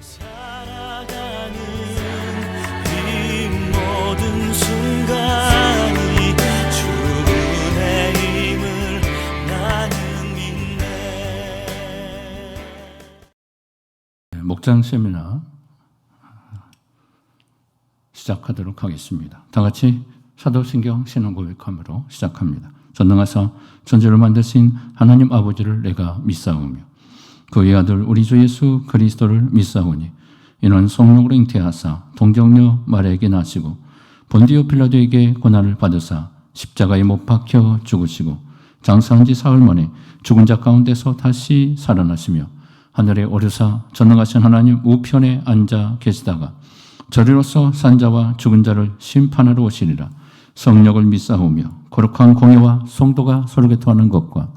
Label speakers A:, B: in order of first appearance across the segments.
A: 살아가는 이 모든 순간이 주의 힘을 나는 믿네.
B: 목장 세미나 시작하도록 하겠습니다. 다 같이 사도신경 신앙 고백함으로 시작합니다. 전능하사 천지를 만드신 하나님 아버지를 내가 믿사오며 그의 아들 우리 주 예수 그리스도를 믿사오니 이는 성령으로 잉태하사 동정녀 마리아에게 나시고 본디오 빌라도에게 고난을 받으사 십자가에 못 박혀 죽으시고 장사한 지 사흘 만에 죽은 자 가운데서 다시 살아나시며 하늘에 오르사 전능하신 하나님 우편에 앉아 계시다가 저리로서 산자와 죽은 자를 심판하러 오시리라. 성령을 믿사오며 거룩한 공예와 성도가 서로 교통하는 것과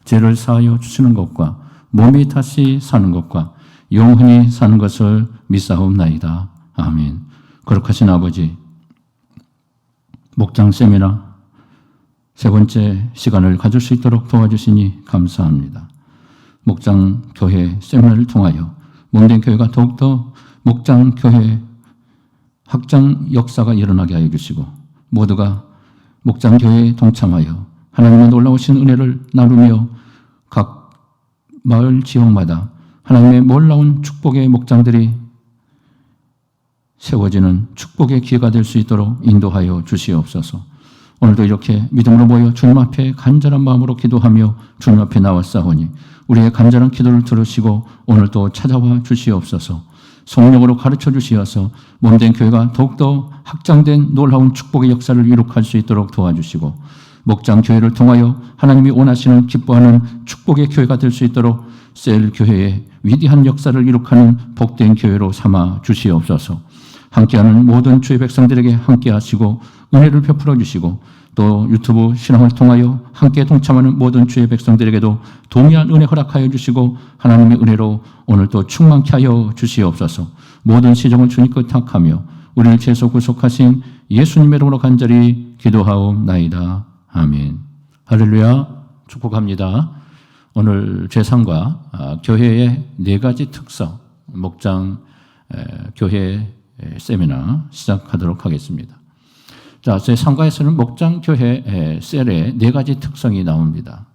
B: 죄를 사하여 주시는 것과 몸이 다시 사는 것과 영원히 사는 것을 믿사옵나이다. 아멘. 거룩하신 아버지, 목장 세미나 세 번째 시간을 가질 수 있도록 도와주시니 감사합니다. 목장 교회 세미나를 통하여 몸된 교회가 더욱더 목장 교회 확장 역사가 일어나게 하여 주시고 모두가 목장 교회에 동참하여 하나님의 놀라우신 은혜를 나누며 각 마을 지역마다 하나님의 놀라운 축복의 목장들이 세워지는 축복의 기회가 될 수 있도록 인도하여 주시옵소서. 오늘도 이렇게 믿음으로 모여 주님 앞에 간절한 마음으로 기도하며 주님 앞에 나왔사오니 우리의 간절한 기도를 들으시고 오늘도 찾아와 주시옵소서. 성령으로 가르쳐 주시어서 몸된 교회가 더욱더 확장된 놀라운 축복의 역사를 이룩할 수 있도록 도와주시고 목장 교회를 통하여 하나님이 원하시는 기뻐하는 축복의 교회가 될 수 있도록 셀 교회의 위대한 역사를 이룩하는 복된 교회로 삼아 주시옵소서. 함께하는 모든 주의 백성들에게 함께하시고 은혜를 베풀어 주시고 또 유튜브 신앙을 통하여 함께 동참하는 모든 주의 백성들에게도 동일한 은혜 허락하여 주시고 하나님의 은혜로 오늘도 충만케 하여 주시옵소서. 모든 시정을 주님께 탁하며 우리를 죄에서 구속하신 예수님의 이름으로 간절히 기도하옵나이다. 아멘. 할렐루야. 축복합니다. 오늘 제3과 교회의 네 가지 특성 목장 교회 세미나 시작하도록 하겠습니다. 자, 제3과에서는 목장 교회 셀의 네 가지 특성이 나옵니다.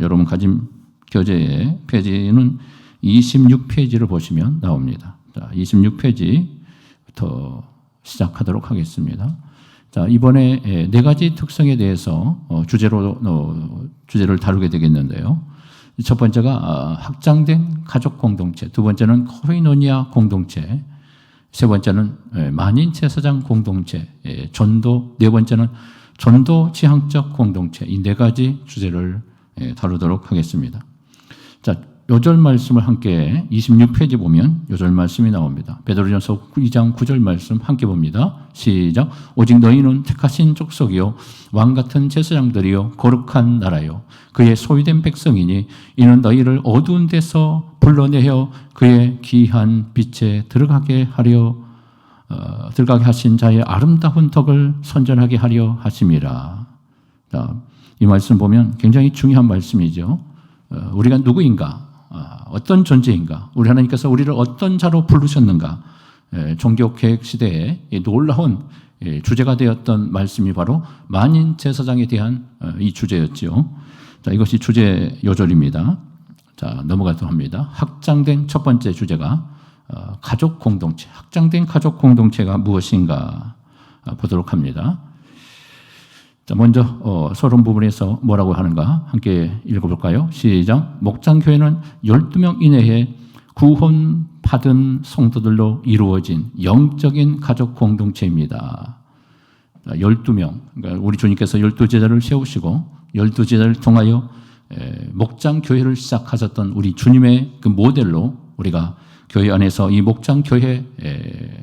B: 여러분 가진 교재의 페이지는 26페이지를 보시면 나옵니다. 자, 26페이지부터 시작하도록 하겠습니다. 자, 이번에 네 가지 특성에 대해서 주제를 다루게 되겠는데요. 첫 번째가 확장된 가족 공동체, 두 번째는 코이노니아 공동체, 세 번째는 만인 제사장 공동체, 전도, 네 번째는 전도 지향적 공동체, 이 네 가지 주제를 다루도록 하겠습니다. 자, 요절 말씀을 함께 26페이지 보면 요절 말씀이 나옵니다. 베드로전서 2장 9절 말씀 함께 봅니다. 시작. 오직 너희는 택하신 족속이요 왕같은 제사장들이요 거룩한 나라요 그의 소유된 백성이니 이는 너희를 어두운 데서 불러내어 그의 귀한 빛에 들어가게 하신 자의 아름다운 덕을 선전하게 하려 하심이라. 자, 이 말씀 보면 굉장히 중요한 말씀이죠. 우리가 누구인가? 어떤 존재인가? 우리 하나님께서 우리를 어떤 자로 부르셨는가? 종교개혁 시대에 놀라운 주제가 되었던 말씀이 바로 만인 제사장에 대한 이 주제였죠. 자, 이것이 주제 요절입니다. 자, 넘어가도록 합니다. 확장된 첫 번째 주제가 가족 공동체. 확장된 가족 공동체가 무엇인가 보도록 합니다. 자, 먼저 서론 부분에서 뭐라고 하는가 함께 읽어볼까요? 시작. 목장교회는 12명 이내에 구원받은 성도들로 이루어진 영적인 가족 공동체입니다. 12명, 그러니까 우리 주님께서 12제자를 세우시고 12제자를 통하여 목장교회를 시작하셨던 우리 주님의 그 모델로 우리가 교회 안에서 이 목장교회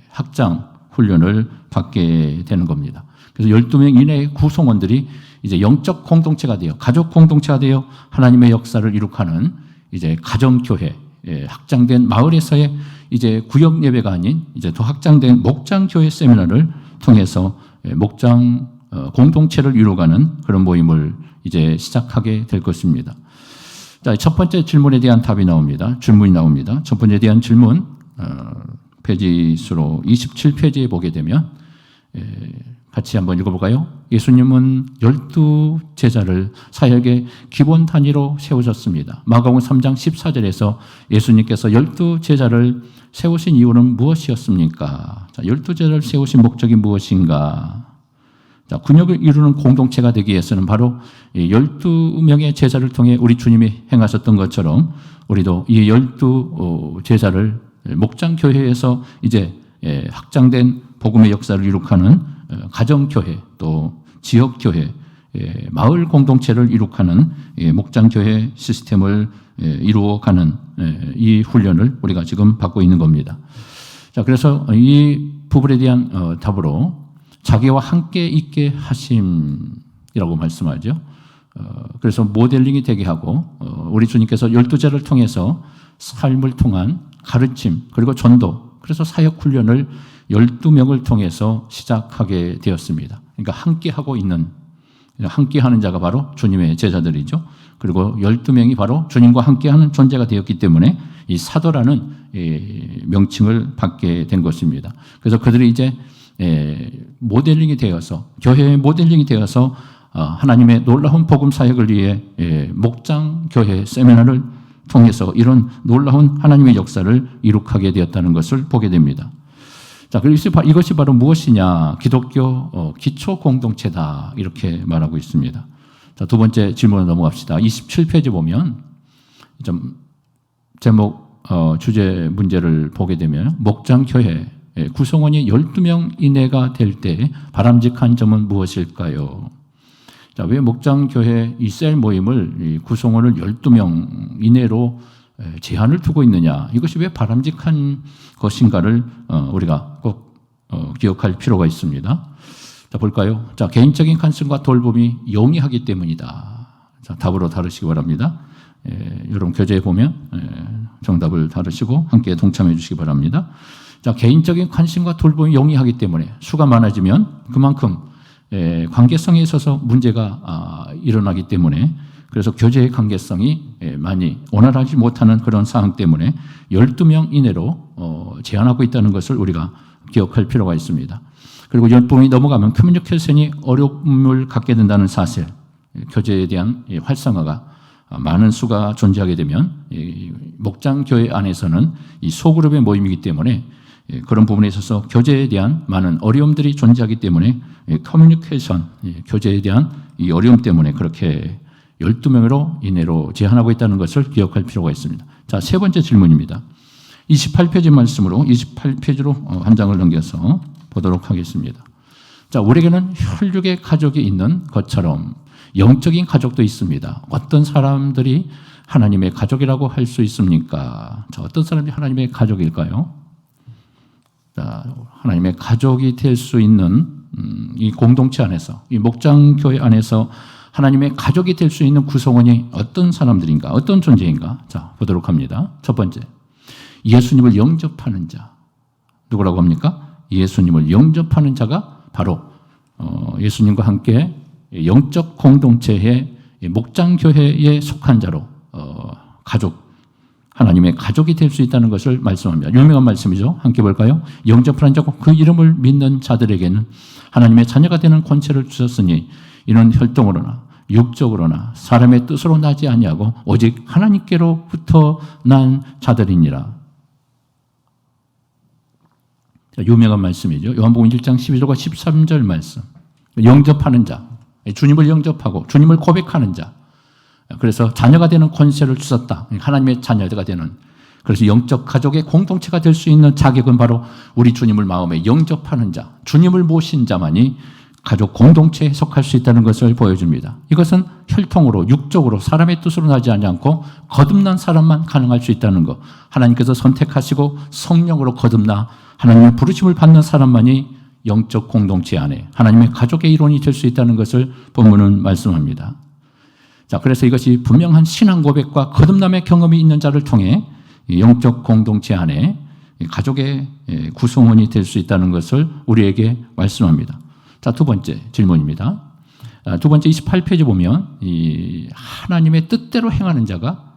B: 확장 훈련을 받게 되는 겁니다. 그래서 12명 이내의 구성원들이 이제 영적 공동체가 되어 가족 공동체가 되어 하나님의 역사를 이룩하는 이제 가정교회, 확장된 마을에서의 이제 구역 예배가 아닌 이제 더 확장된 목장교회 세미나를 통해서 목장 공동체를 이루어가는 그런 모임을 이제 시작하게 될 것입니다. 자, 첫 번째 질문에 대한 답이 나옵니다. 질문이 나옵니다. 첫 번째에 대한 질문, 페이지 수로 27페이지에 보게 되면 같이 한번 읽어볼까요? 예수님은 12제자를 사역의 기본 단위로 세우셨습니다. 마가복음 3장 14절에서 예수님께서 12제자를 세우신 이유는 무엇이었습니까? 자, 12제자를 세우신 목적이 무엇인가? 자, 군역을 이루는 공동체가 되기 위해서는 바로 12명의 제자를 통해 우리 주님이 행하셨던 것처럼 우리도 이 12제자를 목장교회에서 이제 확장된 복음의 역사를 이룩하는 가정교회 또 지역교회 마을 공동체를 이룩하는 목장교회 시스템을 이루어가는 이 훈련을 우리가 지금 받고 있는 겁니다. 자, 그래서 이 부분에 대한 답으로 자기와 함께 있게 하심이라고 말씀하죠. 그래서 모델링이 되게 하고 우리 주님께서 12제를 통해서 삶을 통한 가르침 그리고 전도 그래서 사역 훈련을 12명을 통해서 시작하게 되었습니다. 그러니까 함께하고 있는 함께하는 자가 바로 주님의 제자들이죠. 그리고 12명이 바로 주님과 함께하는 존재가 되었기 때문에 이 사도라는 명칭을 받게 된 것입니다. 그래서 그들이 이제 모델링이 되어서 교회의 모델링이 되어서 하나님의 놀라운 복음 사역을 위해 목장 교회 세미나를 통해서 이런 놀라운 하나님의 역사를 이룩하게 되었다는 것을 보게 됩니다. 자, 그리고 이것이 바로 무엇이냐? 기독교 기초 공동체다 이렇게 말하고 있습니다. 자, 두 번째 질문으로 넘어갑시다. 27페이지 보면 좀 제목 주제 문제를 보게 되면 목장 교회 구성원이 12명 이내가 될 때 바람직한 점은 무엇일까요? 자, 왜 목장교회 이 셀 모임을 구성원을 12명 이내로 제한을 두고 있느냐? 이것이 왜 바람직한 것인가를 우리가 꼭 기억할 필요가 있습니다. 자, 볼까요? 자, 개인적인 간증과 돌봄이 용이하기 때문이다. 자, 답으로 다루시기 바랍니다. 여러분 교재에 보면 정답을 다루시고 함께 동참해 주시기 바랍니다. 자, 개인적인 관심과 돌봄이 용이하기 때문에 수가 많아지면 그만큼 관계성에 있어서 문제가 일어나기 때문에 그래서 교제의 관계성이 많이 원활하지 못하는 그런 상황 때문에 12명 이내로 제한하고 있다는 것을 우리가 기억할 필요가 있습니다. 그리고 10분이 넘어가면 커뮤니케이션이 어려움을 갖게 된다는 사실, 교제에 대한 활성화가 많은 수가 존재하게 되면 목장교회 안에서는 이 소그룹의 모임이기 때문에 그런 부분에 있어서 교제에 대한 많은 어려움들이 존재하기 때문에 커뮤니케이션, 교제에 대한 이 어려움 때문에 그렇게 12명으로 이내로 제한하고 있다는 것을 기억할 필요가 있습니다. 자, 세 번째 질문입니다. 28페이지 말씀으로 28페이지로 한 장을 넘겨서 보도록 하겠습니다. 자, 우리에게는 혈육의 가족이 있는 것처럼 영적인 가족도 있습니다. 어떤 사람들이 하나님의 가족이라고 할 수 있습니까? 자, 어떤 사람이 하나님의 가족일까요? 자, 하나님의 가족이 될 수 있는 이 공동체 안에서, 이 목장교회 안에서 하나님의 가족이 될 수 있는 구성원이 어떤 사람들인가, 어떤 존재인가? 자, 보도록 합니다. 첫 번째, 예수님을 영접하는 자. 누구라고 합니까? 예수님을 영접하는 자가 바로 예수님과 함께 영적 공동체의 목장교회에 속한 자로 가족, 하나님의 가족이 될 수 있다는 것을 말씀합니다. 유명한 말씀이죠. 함께 볼까요? 영접하는 자고 그 이름을 믿는 자들에게는 하나님의 자녀가 되는 권세를 주셨으니 이는 혈통으로나 육적으로나 사람의 뜻으로 나지 아니하고 오직 하나님께로부터 난 자들이니라. 유명한 말씀이죠. 요한복음 1장 12절과 13절 말씀. 영접하는 자, 주님을 영접하고 주님을 고백하는 자. 그래서 자녀가 되는 권세를 주셨다. 하나님의 자녀가 되는. 그래서 영적 가족의 공동체가 될 수 있는 자격은 바로 우리 주님을 마음에 영접하는 자, 주님을 모신 자만이 가족 공동체에 속할 수 있다는 것을 보여줍니다. 이것은 혈통으로 육적으로 사람의 뜻으로 나지 않고 거듭난 사람만 가능할 수 있다는 것. 하나님께서 선택하시고 성령으로 거듭나 하나님의 부르심을 받는 사람만이 영적 공동체 안에 하나님의 가족의 일원이 될 수 있다는 것을 본문은 말씀합니다. 자, 그래서 이것이 분명한 신앙 고백과 거듭남의 경험이 있는 자를 통해 영적 공동체 안에 가족의 구성원이 될 수 있다는 것을 우리에게 말씀합니다. 자, 두 번째 질문입니다. 두 번째 28페이지 보면 이 하나님의 뜻대로 행하는 자가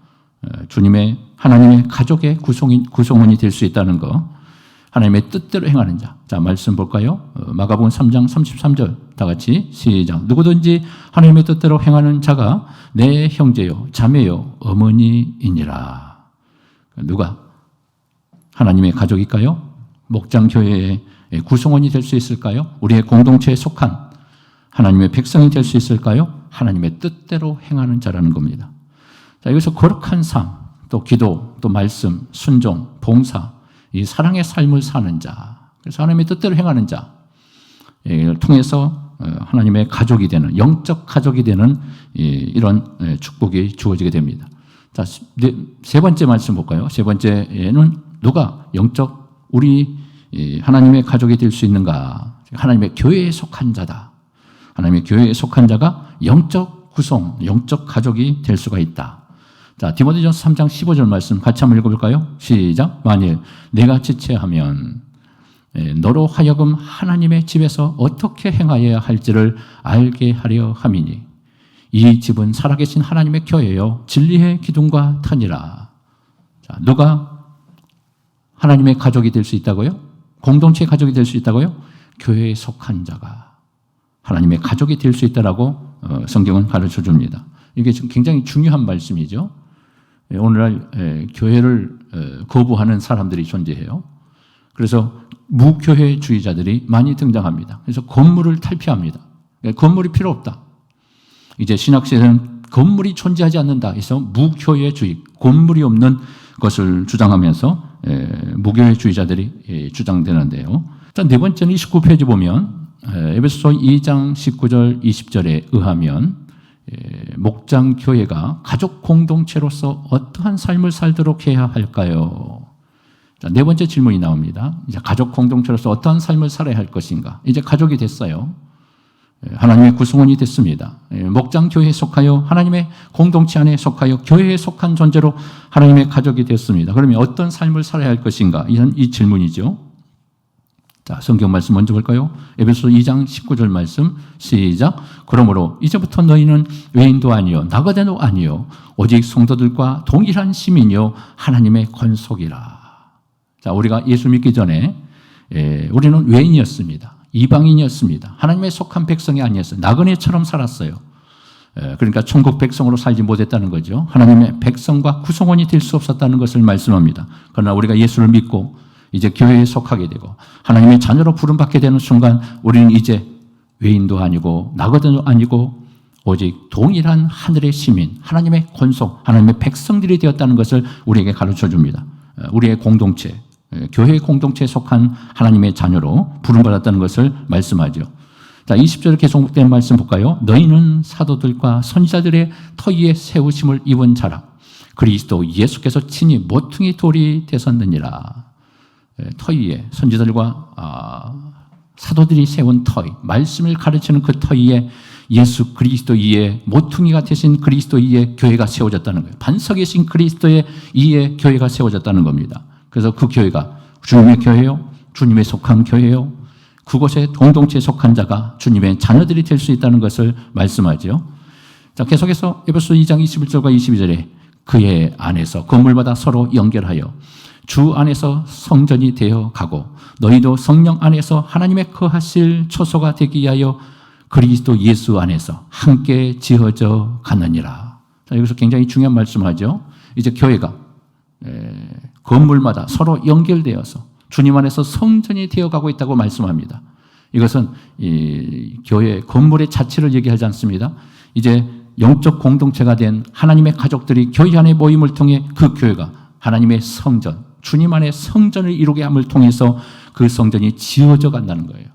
B: 주님의 하나님의 가족의 구성원이 될 수 있다는 것. 하나님의 뜻대로 행하는 자. 자, 말씀 볼까요? 마가복음 3장 33절 다 같이 시작. 누구든지 하나님의 뜻대로 행하는 자가 내 형제요 자매요 어머니이니라. 누가 하나님의 가족일까요? 목장교회의 구성원이 될 수 있을까요? 우리의 공동체에 속한 하나님의 백성이 될 수 있을까요? 하나님의 뜻대로 행하는 자라는 겁니다. 자, 여기서 거룩한 삶, 또 기도, 또 말씀, 순종, 봉사, 이 사랑의 삶을 사는 자, 그래서 하나님의 뜻대로 행하는 자를 통해서 하나님의 가족이 되는, 영적 가족이 되는 이런 축복이 주어지게 됩니다. 자, 세 번째 말씀 볼까요? 세 번째는 누가 영적 우리 하나님의 가족이 될 수 있는가? 하나님의 교회에 속한 자다. 하나님의 교회에 속한 자가 영적 구성, 영적 가족이 될 수가 있다. 자, 디모데전서 3장 15절 말씀 같이 한번 읽어볼까요? 시작. 만일 내가 지체하면 너로 하여금 하나님의 집에서 어떻게 행하여야 할지를 알게 하려 함이니 이 집은 살아계신 하나님의 교회요 진리의 기둥과 터니라. 자, 누가 하나님의 가족이 될 수 있다고요? 공동체의 가족이 될 수 있다고요? 교회에 속한 자가 하나님의 가족이 될 수 있다라고 성경은 가르쳐 줍니다. 이게 굉장히 중요한 말씀이죠. 오늘날 교회를 거부하는 사람들이 존재해요. 그래서 무교회주의자들이 많이 등장합니다. 그래서 건물을 탈피합니다. 건물이 필요 없다. 이제 신학시대는 건물이 존재하지 않는다. 그래서 무교회주의, 건물이 없는 것을 주장하면서 무교회주의자들이 주장되는데요. 네 번째는 29페이지 보면 에베소서 2장 19절 20절에 의하면 목장교회가 가족 공동체로서 어떠한 삶을 살도록 해야 할까요? 자, 네 번째 질문이 나옵니다. 이제 가족 공동체로서 어떠한 삶을 살아야 할 것인가? 이제 가족이 됐어요. 하나님의 구성원이 됐습니다. 목장교회에 속하여 하나님의 공동체 안에 속하여 교회에 속한 존재로 하나님의 가족이 됐습니다. 그러면 어떤 삶을 살아야 할 것인가? 이 질문이죠. 자, 성경 말씀 먼저 볼까요? 에베소 2장 19절 말씀 시작. 그러므로 이제부터 너희는 외인도 아니요 나거대도 아니요 오직 성도들과 동일한 시민이요 하나님의 권속이라. 자, 우리가 예수 믿기 전에 우리는 외인이었습니다. 이방인이었습니다. 하나님의 속한 백성이 아니었어요. 나그네처럼 살았어요. 그러니까 천국 백성으로 살지 못했다는 거죠. 하나님의 백성과 구성원이 될 수 없었다는 것을 말씀합니다. 그러나 우리가 예수를 믿고 이제 교회에 속하게 되고 하나님의 자녀로 부름받게 되는 순간 우리는 이제 외인도 아니고 나거든도 아니고 오직 동일한 하늘의 시민, 하나님의 권속, 하나님의 백성들이 되었다는 것을 우리에게 가르쳐 줍니다. 우리의 공동체, 교회의 공동체에 속한 하나님의 자녀로 부름받았다는 것을 말씀하죠. 자, 20절에 계속된 말씀 볼까요? 너희는 사도들과 선지자들의 터 위에 세우심을 입은 자라. 그리스도 예수께서 친히 모퉁이 돌이 되셨느니라. 터 위에 선지자들과 사도들이 세운 터 위, 말씀을 가르치는 그 터 위에 예수 그리스도 이에 모퉁이가 되신 그리스도 이에 교회가 세워졌다는 거예요. 반석이신 그리스도의 이에 교회가 세워졌다는 겁니다. 그래서 그 교회가 주님의 교회요, 주님의 속한 교회요, 그곳에 공동체에 속한 자가 주님의 자녀들이 될 수 있다는 것을 말씀하죠. 자, 계속해서 에베소 2장 21절과 22절에 그의 안에서 건물마다 서로 연결하여 주 안에서 성전이 되어 가고 너희도 성령 안에서 하나님의 거하실 처소가 되기 위하여 그리스도 예수 안에서 함께 지어져 가느니라. 자, 여기서 굉장히 중요한 말씀을 하죠. 이제 교회가 건물마다 서로 연결되어서 주님 안에서 성전이 되어가고 있다고 말씀합니다. 이것은 이 교회 건물의 자체를 얘기하지 않습니다. 이제 영적 공동체가 된 하나님의 가족들이 교회 안의 모임을 통해 그 교회가 하나님의 성전, 주님 안에 성전을 이루게 함을 통해서 그 성전이 지어져 간다는 거예요.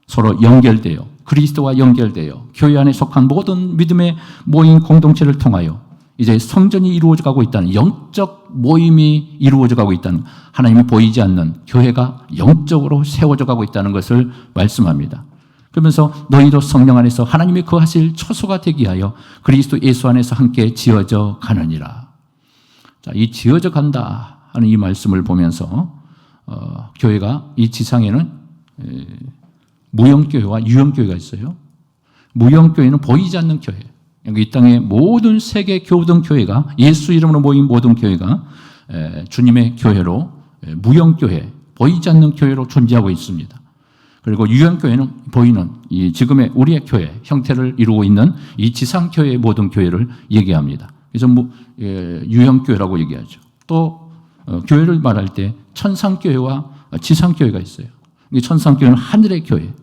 B: 서로 연결되어 그리스도와 연결되어 교회 안에 속한 모든 믿음의 모임 공동체를 통하여 이제 성전이 이루어져 가고 있다는, 영적 모임이 이루어져 가고 있다는, 하나님이 보이지 않는 교회가 영적으로 세워져 가고 있다는 것을 말씀합니다. 그러면서 너희도 성령 안에서 하나님이 거하실 처소가 되기 위하여 그리스도 예수 안에서 함께 지어져 가느니라. 자, 이 지어져 간다 하는 이 말씀을 보면서 교회가 이 지상에는 무형교회와 유형교회가 있어요. 무형교회는 보이지 않는 교회. 이 땅의 모든 세계 교우등 교회가, 예수 이름으로 모인 모든 교회가 주님의 교회로 무형교회, 보이지 않는 교회로 존재하고 있습니다. 그리고 유형교회는 보이는 이 지금의 우리의 교회 형태를 이루고 있는 이 지상교회의 모든 교회를 얘기합니다. 그래서 유형교회라고 얘기하죠. 또 교회를 말할 때 천상교회와 지상교회가 있어요. 이 천상교회는 하늘의 교회,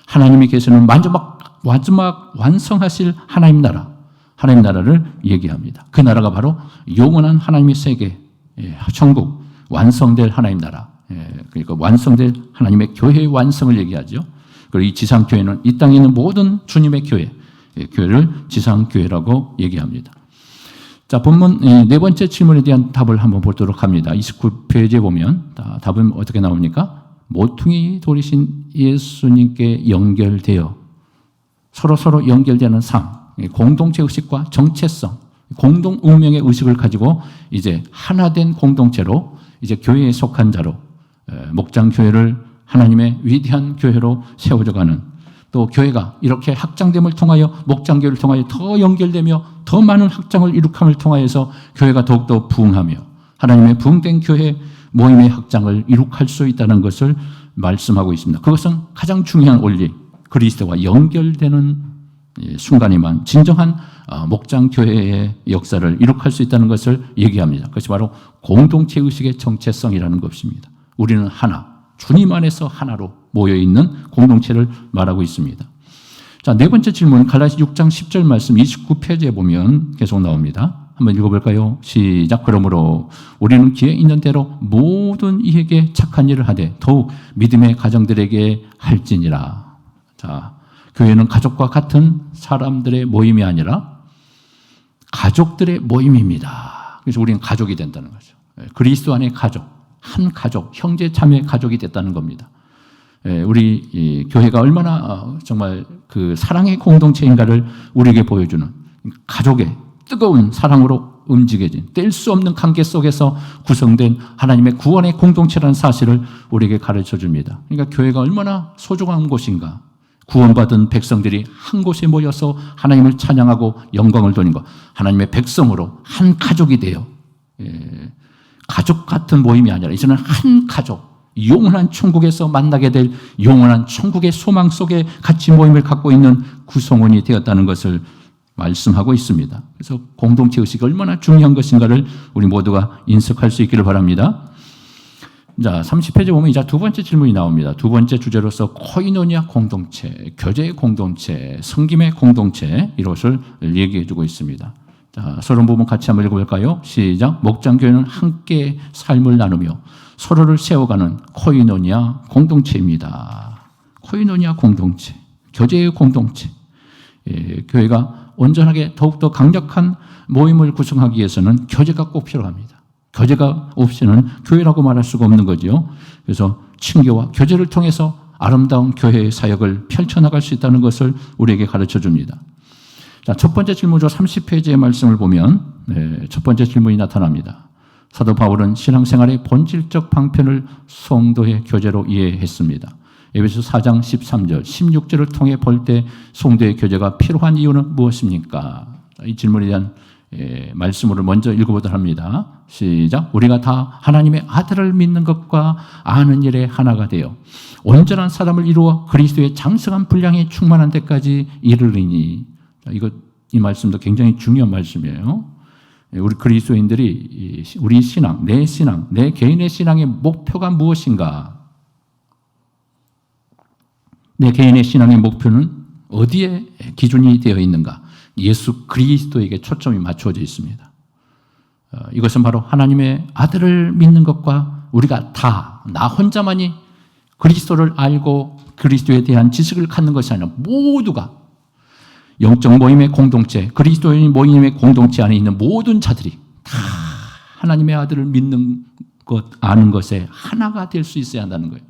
B: 하나님이 계시는 마지막 완성하실 하나님 나라, 하나님 나라를 얘기합니다. 그 나라가 바로 영원한 하나님의 세계, 천국, 완성될 하나님 나라, 그러니까 완성될 하나님의 교회의 완성을 얘기하죠. 그리고 이 지상교회는 이 땅에 있는 모든 주님의 교회, 교회를 지상교회라고 얘기합니다. 자, 본문 네 번째 질문에 대한 답을 한번 보도록 합니다. 29페이지에 보면 답은 어떻게 나옵니까? 모퉁이 돌이신 예수님께 연결되어 서로 연결되는 삶, 공동체 의식과 정체성, 공동 운명의 의식을 가지고 이제 하나된 공동체로 이제 교회에 속한 자로 목장교회를 하나님의 위대한 교회로 세워져가는, 또 교회가 이렇게 확장됨을 통하여 목장교회를 통하여 더 연결되며 더 많은 확장을 이룩함을 통하여서 교회가 더욱더 부흥하며 하나님의 부흥된 교회 모임의 확장을 이룩할 수 있다는 것을 말씀하고 있습니다. 그것은 가장 중요한 원리, 그리스도와 연결되는 순간에만 진정한 목장교회의 역사를 이룩할 수 있다는 것을 얘기합니다. 그것이 바로 공동체 의식의 정체성이라는 것입니다. 우리는 하나, 주님 안에서 하나로 모여있는 공동체를 말하고 있습니다. 자, 네 번째 질문, 갈라디아 6장 10절 말씀 29페이지에 보면 계속 나옵니다. 한번 읽어볼까요? 시작. 그러므로 우리는 기회 있는 대로 모든 이에게 착한 일을 하되 더욱 믿음의 가정들에게 할지니라. 자, 교회는 가족과 같은 사람들의 모임이 아니라 가족들의 모임입니다. 그래서 우리는 가족이 된다는 거죠. 그리스도 안의 가족, 한 가족, 형제 자매 가족이 됐다는 겁니다. 우리 교회가 얼마나 정말 그 사랑의 공동체인가를 우리에게 보여주는, 가족의 뜨거운 사랑으로 움직여진 뗄 수 없는 관계 속에서 구성된 하나님의 구원의 공동체라는 사실을 우리에게 가르쳐 줍니다. 그러니까 교회가 얼마나 소중한 곳인가. 구원받은 백성들이 한 곳에 모여서 하나님을 찬양하고 영광을 돌리는 것, 하나님의 백성으로 한 가족이 되어, 가족 같은 모임이 아니라 이제는 한 가족, 영원한 천국에서 만나게 될 영원한 천국의 소망 속에 같이 모임을 갖고 있는 구성원이 되었다는 것을 말씀하고 있습니다. 그래서 공동체 의식이 얼마나 중요한 것인가를 우리 모두가 인식할 수 있기를 바랍니다. 자, 30페이지 보면 이제 두 번째 질문이 나옵니다. 두 번째 주제로서 코이노니아 공동체, 교제의 공동체, 섬김의 공동체, 이것을 얘기해 주고 있습니다. 자, 서론 부분 같이 한번 읽어볼까요? 시작. 목장교회는 함께 삶을 나누며 서로를 세워가는 코이노니아 공동체입니다. 코이노니아 공동체, 교제의 공동체. 교회가 온전하게 더욱더 강력한 모임을 구성하기 위해서는 교제가 꼭 필요합니다. 교제가 없이는 교회라고 말할 수가 없는 거죠. 그래서 친교와 교제를 통해서 아름다운 교회의 사역을 펼쳐나갈 수 있다는 것을 우리에게 가르쳐 줍니다. 자, 첫 번째 질문조 30페이지의 말씀을 보면 첫 번째 질문이 나타납니다. 사도 바울은 신앙생활의 본질적 방편을 성도의 교제로 이해했습니다. 에베소 4장 13절, 16절을 통해 볼 때 성도의 교제가 필요한 이유는 무엇입니까? 이 질문에 대한 말씀을 먼저 읽어보도록 합니다. 시작. 우리가 다 하나님의 아들을 믿는 것과 아는 일에 하나가 되어 온전한 사람을 이루어 그리스도의 장성한 분량에 충만한 데까지 이르리니. 이 말씀도 굉장히 중요한 말씀이에요. 우리 그리스도인들이 우리 신앙, 내 개인의 신앙의 목표가 무엇인가? 내 개인의 신앙의 목표는 어디에 기준이 되어 있는가? 예수 그리스도에게 초점이 맞춰져 있습니다. 이것은 바로 하나님의 아들을 믿는 것과 우리가 다, 나 혼자만이 그리스도를 알고 그리스도에 대한 지식을 갖는 것이 아니라 모두가 영적 모임의 공동체, 그리스도인 모임의 공동체 안에 있는 모든 자들이 다 하나님의 아들을 믿는 것, 아는 것에 하나가 될 수 있어야 한다는 거예요.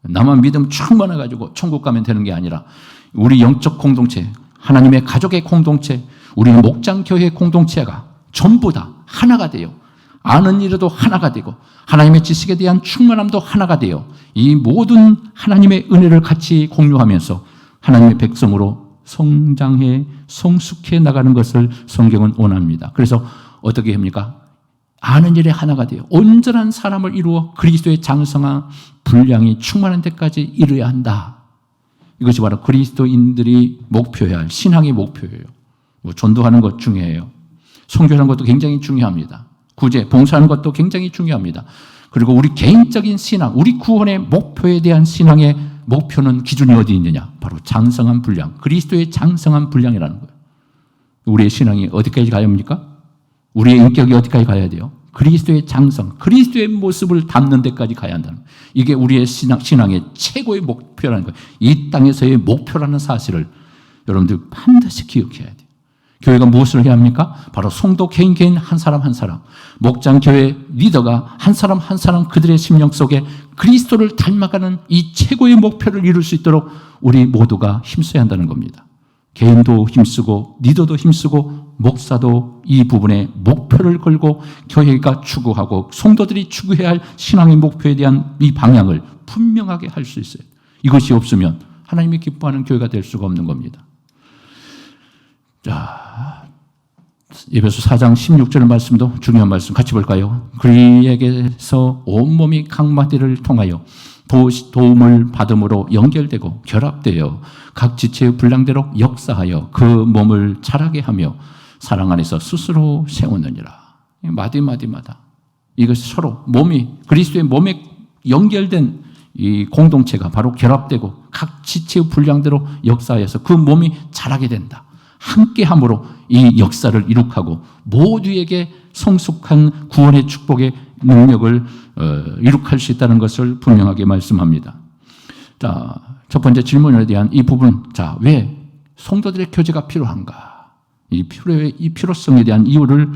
B: 나만 믿음 충만해가지고 천국 가면 되는 게 아니라 우리 영적 공동체, 하나님의 가족의 공동체, 우리 목장교회의 공동체가 전부 다 하나가 돼요. 아는 일에도 하나가 되고 하나님의 지식에 대한 충만함도 하나가 돼요. 이 모든 하나님의 은혜를 같이 공유하면서 하나님의 백성으로 성장해 성숙해 나가는 것을 성경은 원합니다. 그래서 어떻게 합니까? 아는 일에 하나가 되어 온전한 사람을 이루어 그리스도의 장성한 분량이 충만한 데까지 이르야 한다. 이것이 바로 그리스도인들이 목표해야 할 신앙의 목표예요. 뭐 전도하는 것 중요해요. 선교하는 것도 굉장히 중요합니다. 구제, 봉사하는 것도 굉장히 중요합니다. 그리고 우리 개인적인 신앙, 우리 구원의 목표에 대한 신앙의 목표는 기준이 어디 있느냐? 바로 장성한 분량, 그리스도의 장성한 분량이라는 거예요. 우리의 신앙이 어디까지 가야 합니까? 우리의 인격이 어디까지 가야 돼요? 그리스도의 장성, 그리스도의 모습을 담는 데까지 가야 한다는 거예요. 이게 우리의 신앙의 최고의 목표라는 거예요. 이 땅에서의 목표라는 사실을 여러분들 반드시 기억해야 돼요. 교회가 무엇을 해야 합니까? 바로 성도 개인 한 사람 한 사람, 목장 교회 리더가 한 사람 한 사람 그들의 심령 속에 그리스도를 닮아가는 이 최고의 목표를 이룰 수 있도록 우리 모두가 힘써야 한다는 겁니다. 개인도 힘쓰고 리더도 힘쓰고 목사도 이 부분에 목표를 걸고 교회가 추구하고 성도들이 추구해야 할 신앙의 목표에 대한 이 방향을 분명하게 할 수 있어요. 이것이 없으면 하나님이 기뻐하는 교회가 될 수가 없는 겁니다. 자, 에베소 4장 16절 말씀도 중요한 말씀 같이 볼까요? 그에게서 온몸이 각 마디를 통하여 도움을 받음으로 연결되고 결합되어 각 지체의 분량대로 역사하여 그 몸을 자라게 하며 사랑 안에서 스스로 세우느니라. 마디마디마다 이것이 서로 몸이 그리스도의 몸에 연결된 이 공동체가 바로 결합되고 각 지체의 분량대로 역사하여서 그 몸이 자라게 된다. 함께함으로 이 역사를 이룩하고 모두에게 성숙한 구원의 축복의 능력을 이룩할 수 있다는 것을 분명하게 말씀합니다. 자, 첫 번째 질문에 대한 이 부분, 자, 왜 성도들의 교제가 필요한가? 이 필요성에 대한 이유를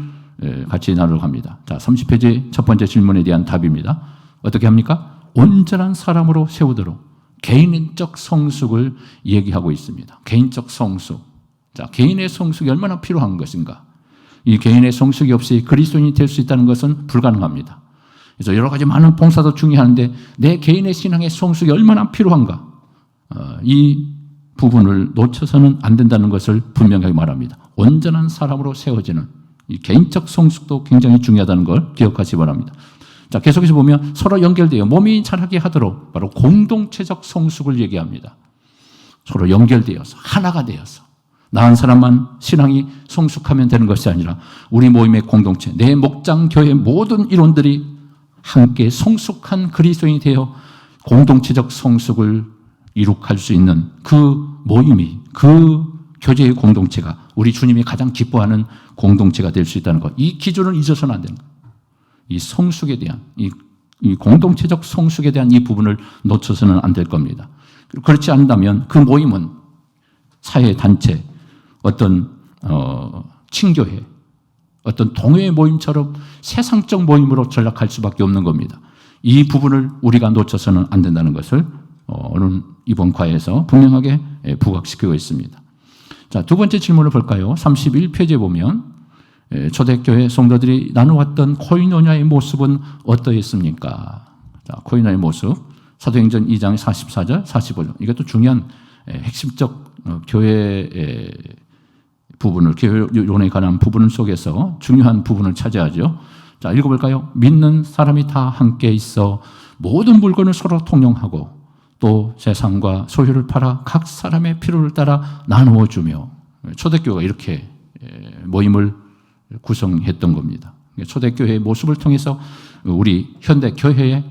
B: 같이 나누려고 합니다. 자, 30페이지 첫 번째 질문에 대한 답입니다. 어떻게 합니까? 온전한 사람으로 세우도록 개인적 성숙을 얘기하고 있습니다. 개인적 성숙. 자, 개인의 성숙이 얼마나 필요한 것인가? 이 개인의 성숙이 없이 그리스도인이 될 수 있다는 것은 불가능합니다. 그래서 여러 가지 많은 봉사도 중요한데 내 개인의 신앙의 성숙이 얼마나 필요한가? 이 부분을 놓쳐서는 안 된다는 것을 분명하게 말합니다. 온전한 사람으로 세워지는 이 개인적 성숙도 굉장히 중요하다는 걸 기억하시기 바랍니다. 자, 계속해서 보면 서로 연결되어 몸이 자라게 하도록 바로 공동체적 성숙을 얘기합니다. 서로 연결되어서 하나가 되어서 나 한 사람만 신앙이 성숙하면 되는 것이 아니라 우리 모임의 공동체, 내 목장 교회 모든 일원들이 함께 성숙한 그리스도인이 되어 공동체적 성숙을 이룩할 수 있는 그 모임이, 그 교제의 공동체가 우리 주님이 가장 기뻐하는 공동체가 될 수 있다는 것. 이 기준을 잊어서는 안 되는 것. 이 성숙에 대한, 이 공동체적 성숙에 대한 이 부분을 놓쳐서는 안 될 겁니다. 그렇지 않다면 그 모임은 사회 단체, 어떤 친교회, 어떤 동호회 모임처럼 세상적 모임으로 전락할 수밖에 없는 겁니다. 이 부분을 우리가 놓쳐서는 안 된다는 것을 오늘 이번 과에서 분명하게 부각시키고 있습니다. 자, 두 번째 질문을 볼까요? 31페이지에 보면 초대교회 성도들이 나누었던 코이노냐의 모습은 어떠했습니까? 자, 코이노냐의 모습, 사도행전 2장 44절, 45절. 이것도 중요한 핵심적 교회의 부분을, 교회론에 관한 부분 속에서 중요한 부분을 차지하죠. 자, 읽어볼까요? 믿는 사람이 다 함께 있어 모든 물건을 서로 통용하고 또 재산과 소유를 팔아 각 사람의 필요를 따라 나누어 주며, 초대교회가 이렇게 모임을 구성했던 겁니다. 초대교회의 모습을 통해서 우리 현대 교회의,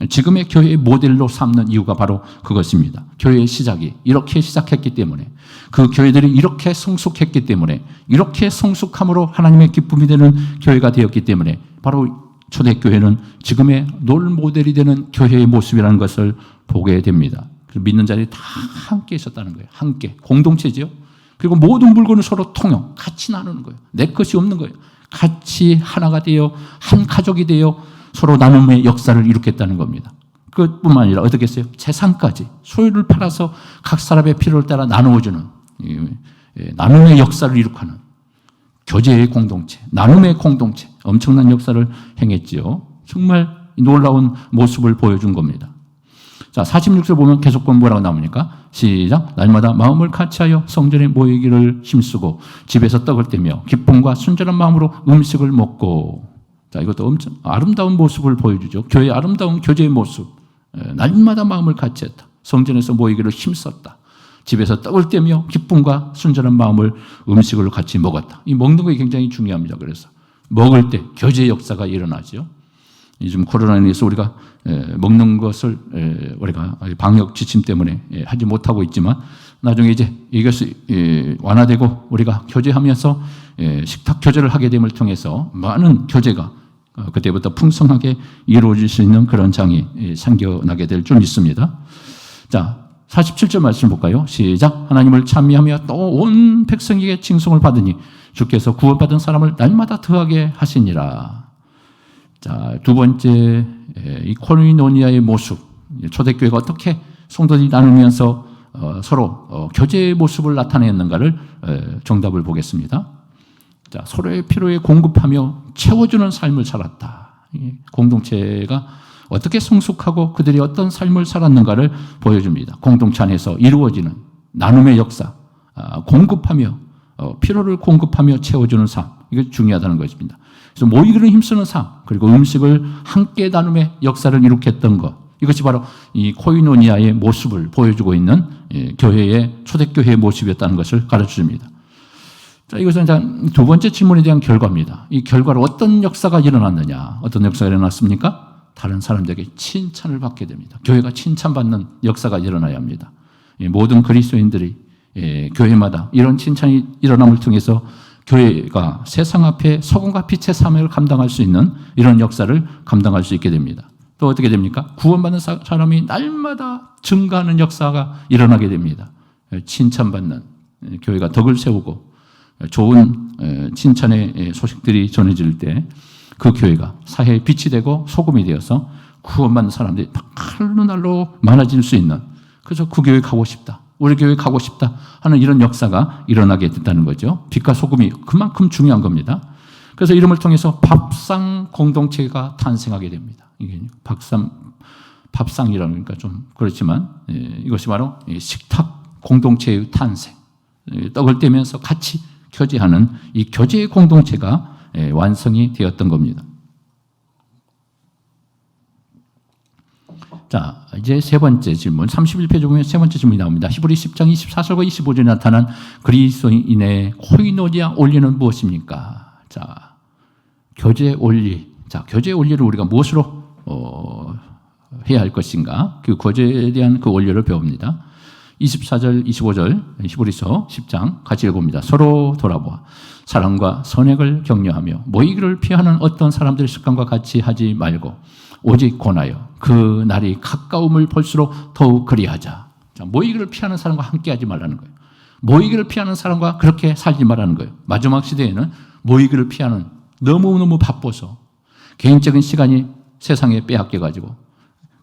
B: 지금의 교회의 모델로 삼는 이유가 바로 그것입니다. 교회의 시작이 이렇게 시작했기 때문에, 그 교회들이 이렇게 성숙했기 때문에, 이렇게 성숙함으로 하나님의 기쁨이 되는 교회가 되었기 때문에 바로 초대교회는 지금의 롤 모델이 되는 교회의 모습이라는 것을 보게 됩니다. 믿는 자들이 다 함께 있었다는 거예요. 함께, 공동체죠. 그리고 모든 물건을 서로 통용, 같이 나누는 거예요. 내 것이 없는 거예요. 같이 하나가 되어 한 가족이 되어 서로 나눔의 역사를 이룩했다는 겁니다. 그뿐만 아니라 어떻게 했어요? 재산까지, 소유를 팔아서 각 사람의 필요를 따라 나누어주는 나눔의 역사를 이룩하는 교제의 공동체, 나눔의 공동체, 엄청난 역사를 행했지요. 정말 놀라운 모습을 보여준 겁니다. 자, 46절 보면 계속 뭐라고 나옵니까? 시작. 날마다 마음을 같이하여 성전에 모이기를 힘쓰고 집에서 떡을 떼며 기쁨과 순전한 마음으로 음식을 먹고, 자, 이것도 엄청 아름다운 모습을 보여주죠. 교회의 아름다운 교제의 모습. 날마다 마음을 같이 했다. 성전에서 모이기를 힘썼다. 집에서 떡을 떼며 기쁨과 순전한 마음을 음식을 같이 먹었다. 이 먹는 것이 굉장히 중요합니다. 그래서 먹을 때 교제의 역사가 일어나죠. 요즘 코로나로 인해서 우리가 먹는 것을 우리가 방역 지침 때문에 하지 못하고 있지만 나중에 이제 이것이 완화되고 우리가 교제하면서 식탁 교제를 하게 됨을 통해서 많은 교제가 그때부터 풍성하게 이루어질 수 있는 그런 장이 생겨나게 될 줄 믿습니다. 자, 47절 말씀 볼까요? 시작. 하나님을 찬미하며 또 온 백성에게 칭송을 받으니 주께서 구원받은 사람을 날마다 더하게 하시니라. 자, 두 번째, 이 코이노니아의 모습, 초대교회가 어떻게 성도들이 나누면서 서로 교제의 모습을 나타냈는가를 정답을 보겠습니다. 자, 서로의 필요에 공급하며 채워주는 삶을 살았다. 공동체가 어떻게 성숙하고 그들이 어떤 삶을 살았는가를 보여줍니다. 공동체 안에서 이루어지는 나눔의 역사, 공급하며 필요를 공급하며 채워주는 삶, 이게 중요하다는 것입니다. 그래서 모이기를 힘쓰는 삶, 그리고 음식을 함께 나눔의 역사를 이룩했던 것, 이것이 바로 이 코이노니아의 모습을 보여주고 있는 교회의 초대교회의 모습이었다는 것을 가르쳐줍니다. 자, 이것은 두 번째 질문에 대한 결과입니다. 이 결과로 어떤 역사가 일어났느냐? 어떤 역사가 일어났습니까? 다른 사람들에게 칭찬을 받게 됩니다. 교회가 칭찬받는 역사가 일어나야 합니다. 모든 그리스도인들이 교회마다 이런 칭찬이 일어남을 통해서 교회가 세상 앞에 소금과 빛의 사명을 감당할 수 있는 이런 역사를 감당할 수 있게 됩니다. 또 어떻게 됩니까? 구원받는 사람이 날마다 증가하는 역사가 일어나게 됩니다. 칭찬받는 교회가 덕을 세우고 좋은 칭찬의 소식들이 전해질 때 그 교회가 사회의 빛이 되고 소금이 되어서 구원받는 사람들이 날로 날로 많아질 수 있는, 그래서 그 교회 가고 싶다, 우리 교회 가고 싶다 하는 이런 역사가 일어나게 됐다는 거죠. 빛과 소금이 그만큼 중요한 겁니다. 그래서 이름을 통해서 밥상 공동체가 탄생하게 됩니다. 이게 밥상이라니까 좀 그렇지만 이것이 바로 식탁 공동체의 탄생, 떡을 떼면서 같이 교제하는 이 교제의 공동체가 완성이 되었던 겁니다. 자, 이제 세 번째 질문, 31페이지 보면 세 번째 질문이 나옵니다. 히브리 10장 24절과 25절에 나타난 그리스도인의 코이노니아 원리는 무엇입니까? 자, 교제 원리. 자, 교제 원리를 우리가 무엇으로 해야 할 것인가? 그 교제에 대한 그 원리를 배웁니다. 24절, 25절 히브리서 10장 같이 읽어봅니다. 서로 돌아보아 사랑과 선행을 격려하며 모이기를 피하는 어떤 사람들의 습관과 같이 하지 말고 오직 권하여 그 날이 가까움을 볼수록 더욱 그리하자. 자, 모이기를 피하는 사람과 함께 하지 말라는 거예요. 모이기를 피하는 사람과 그렇게 살지 말라는 거예요. 마지막 시대에는 모이기를 피하는, 너무너무 바빠서 개인적인 시간이 세상에 빼앗겨가지고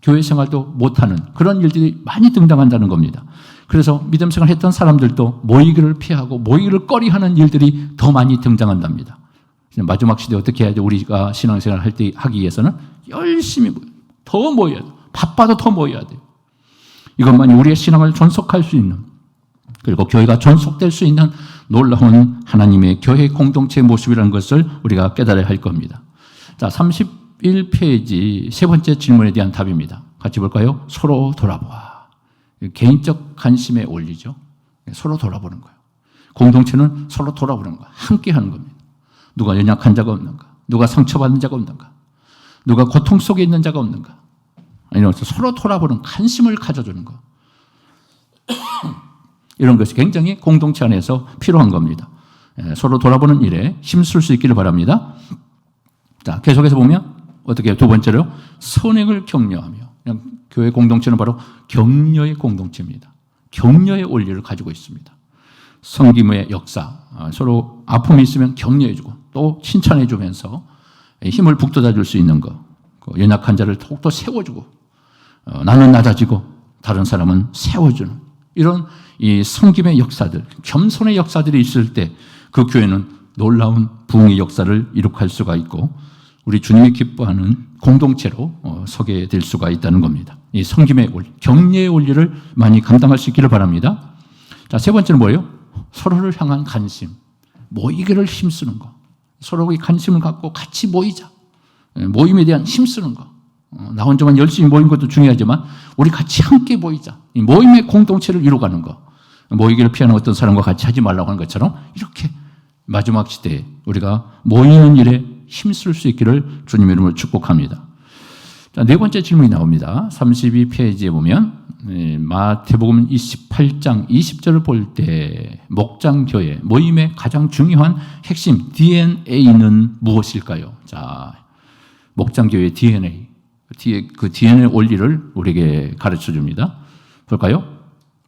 B: 교회 생활도 못하는 그런 일들이 많이 등장한다는 겁니다. 그래서 믿음 생활 했던 사람들도 모이기를 피하고 모이기를 꺼리하는 일들이 더 많이 등장한답니다. 마지막 시대에 어떻게 해야지 우리가 신앙생활을 할 때 하기 위해서는 열심히 더 모여야 돼요. 바빠도 더 모여야 돼요. 이것만이 우리의 신앙을 존속할 수 있는, 그리고 교회가 존속될 수 있는 놀라운 하나님의 교회 공동체의 모습이라는 것을 우리가 깨달아야 할 겁니다. 자, 31페이지 세 번째 질문에 대한 답입니다. 같이 볼까요? 서로 돌아보아. 개인적 관심의 원리죠. 서로 돌아보는 거예요. 공동체는 서로 돌아보는 거예요. 함께 하는 겁니다. 누가 연약한 자가 없는가? 누가 상처받는 자가 없는가? 누가 고통 속에 있는 자가 없는가? 이런 것을 서로 돌아보는 관심을 가져주는 거. 이런 것이 굉장히 공동체 안에서 필요한 겁니다. 서로 돌아보는 일에 힘쓸 수 있기를 바랍니다. 자, 계속해서 보면 어떻게 해요? 두 번째로 선행을 격려하며. 그냥 교회 공동체는 바로 격려의 공동체입니다. 격려의 원리를 가지고 있습니다. 섬김의 역사, 서로 아픔이 있으면 격려해주고 또 칭찬해주면서 힘을 북돋아줄 수 있는 것, 연약한 자를 더욱더 세워주고 나는 낮아지고 다른 사람은 세워주는 이런 이 섬김의 역사들, 겸손의 역사들이 있을 때 그 교회는 놀라운 부흥의 역사를 이룩할 수가 있고 우리 주님이 기뻐하는 공동체로 서게 될 수가 있다는 겁니다. 이 섬김의 원리, 격려의 원리를 많이 감당할 수 있기를 바랍니다. 자, 세 번째는 뭐예요? 서로를 향한 관심, 모이기를 힘쓰는 거. 서로의 관심을 갖고 같이 모이자. 모임에 대한 힘쓰는 거. 나 혼자만 열심히 모인 것도 중요하지만 우리 같이 함께 모이자. 이 모임의 공동체를 이루어가는 거. 모이기를 피하는 어떤 사람과 같이 하지 말라고 하는 것처럼 이렇게 마지막 시대에 우리가 모이는 일에 힘쓸 수 있기를 주님의 이름으로 축복합니다. 자, 네 번째 질문이 나옵니다. 32페이지에 보면 마태복음 28장 20절을 볼 때 목장교회 모임의 가장 중요한 핵심 DNA는 무엇일까요? 자, 목장교회의 DNA, 그 DNA 원리를 우리에게 가르쳐 줍니다. 볼까요?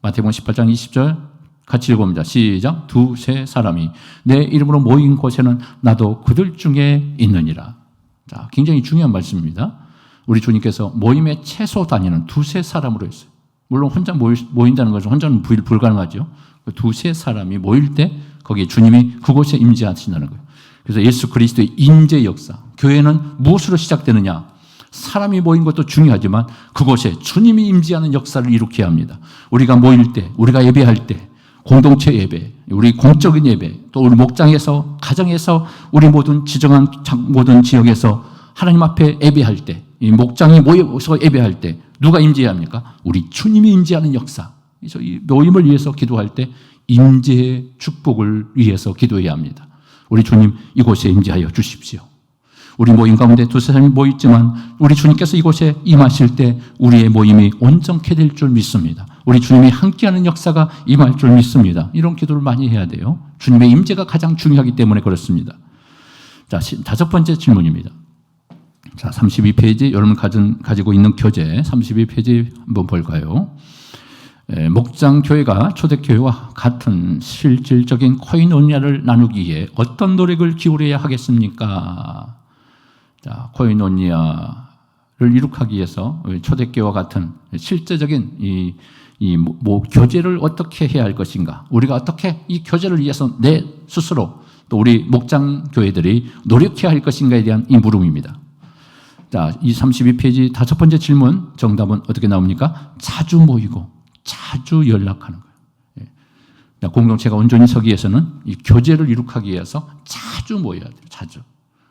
B: 마태복음 18장 20절 같이 읽어봅니다. 시작. 두세 사람이 내 이름으로 모인 곳에는 나도 그들 중에 있느니라. 자, 굉장히 중요한 말씀입니다. 우리 주님께서 모임에 최소 단위는 두세 사람으로 했어요. 물론 혼자 모인다는 것은 혼자는 불가능하죠. 두세 사람이 모일 때 거기에 주님이 그곳에 임재하신다는 거예요. 그래서 예수 그리스도의 임재 역사, 교회는 무엇으로 시작되느냐? 사람이 모인 것도 중요하지만 그곳에 주님이 임재하는 역사를 일으켜야 합니다. 우리가 모일 때, 우리가 예배할 때, 공동체 예배, 우리 공적인 예배, 또 우리 목장에서, 가정에서, 우리 모든 지정한 모든 지역에서 하나님 앞에 예배할 때, 이 목장이 모여서 예배할 때 누가 임재해야 합니까? 우리 주님이 임재하는 역사. 그래서 이 모임을 위해서 기도할 때 임재의 축복을 위해서 기도해야 합니다. 우리 주님 이곳에 임재하여 주십시오. 우리 모임 가운데 두세 사람이 모였지만 우리 주님께서 이곳에 임하실 때 우리의 모임이 온전케 될 줄 믿습니다. 우리 주님이 함께하는 역사가 임할 줄 믿습니다. 이런 기도를 많이 해야 돼요. 주님의 임재가 가장 중요하기 때문에 그렇습니다. 자, 다섯 번째 질문입니다. 자, 32페이지 여러분 가지고 있는 교재 32페이지 한번 볼까요? 목장교회가 초대교회와 같은 실질적인 코이노니아를 나누기에 어떤 노력을 기울여야 하겠습니까? 자, 코이노니아를 이룩하기 위해서 초대교회와 같은 실제적인 교제를 어떻게 해야 할 것인가? 우리가 어떻게 이 교제를 위해서 내 스스로 또 우리 목장교회들이 노력해야 할 것인가에 대한 이 물음입니다. 자, 이 32페이지 다섯 번째 질문 정답은 어떻게 나옵니까? 자주 모이고 자주 연락하는 거예요. 공동체가 온전히 서기 위해서는 이 교제를 이룩하기 위해서 자주 모여야 돼요. 자주.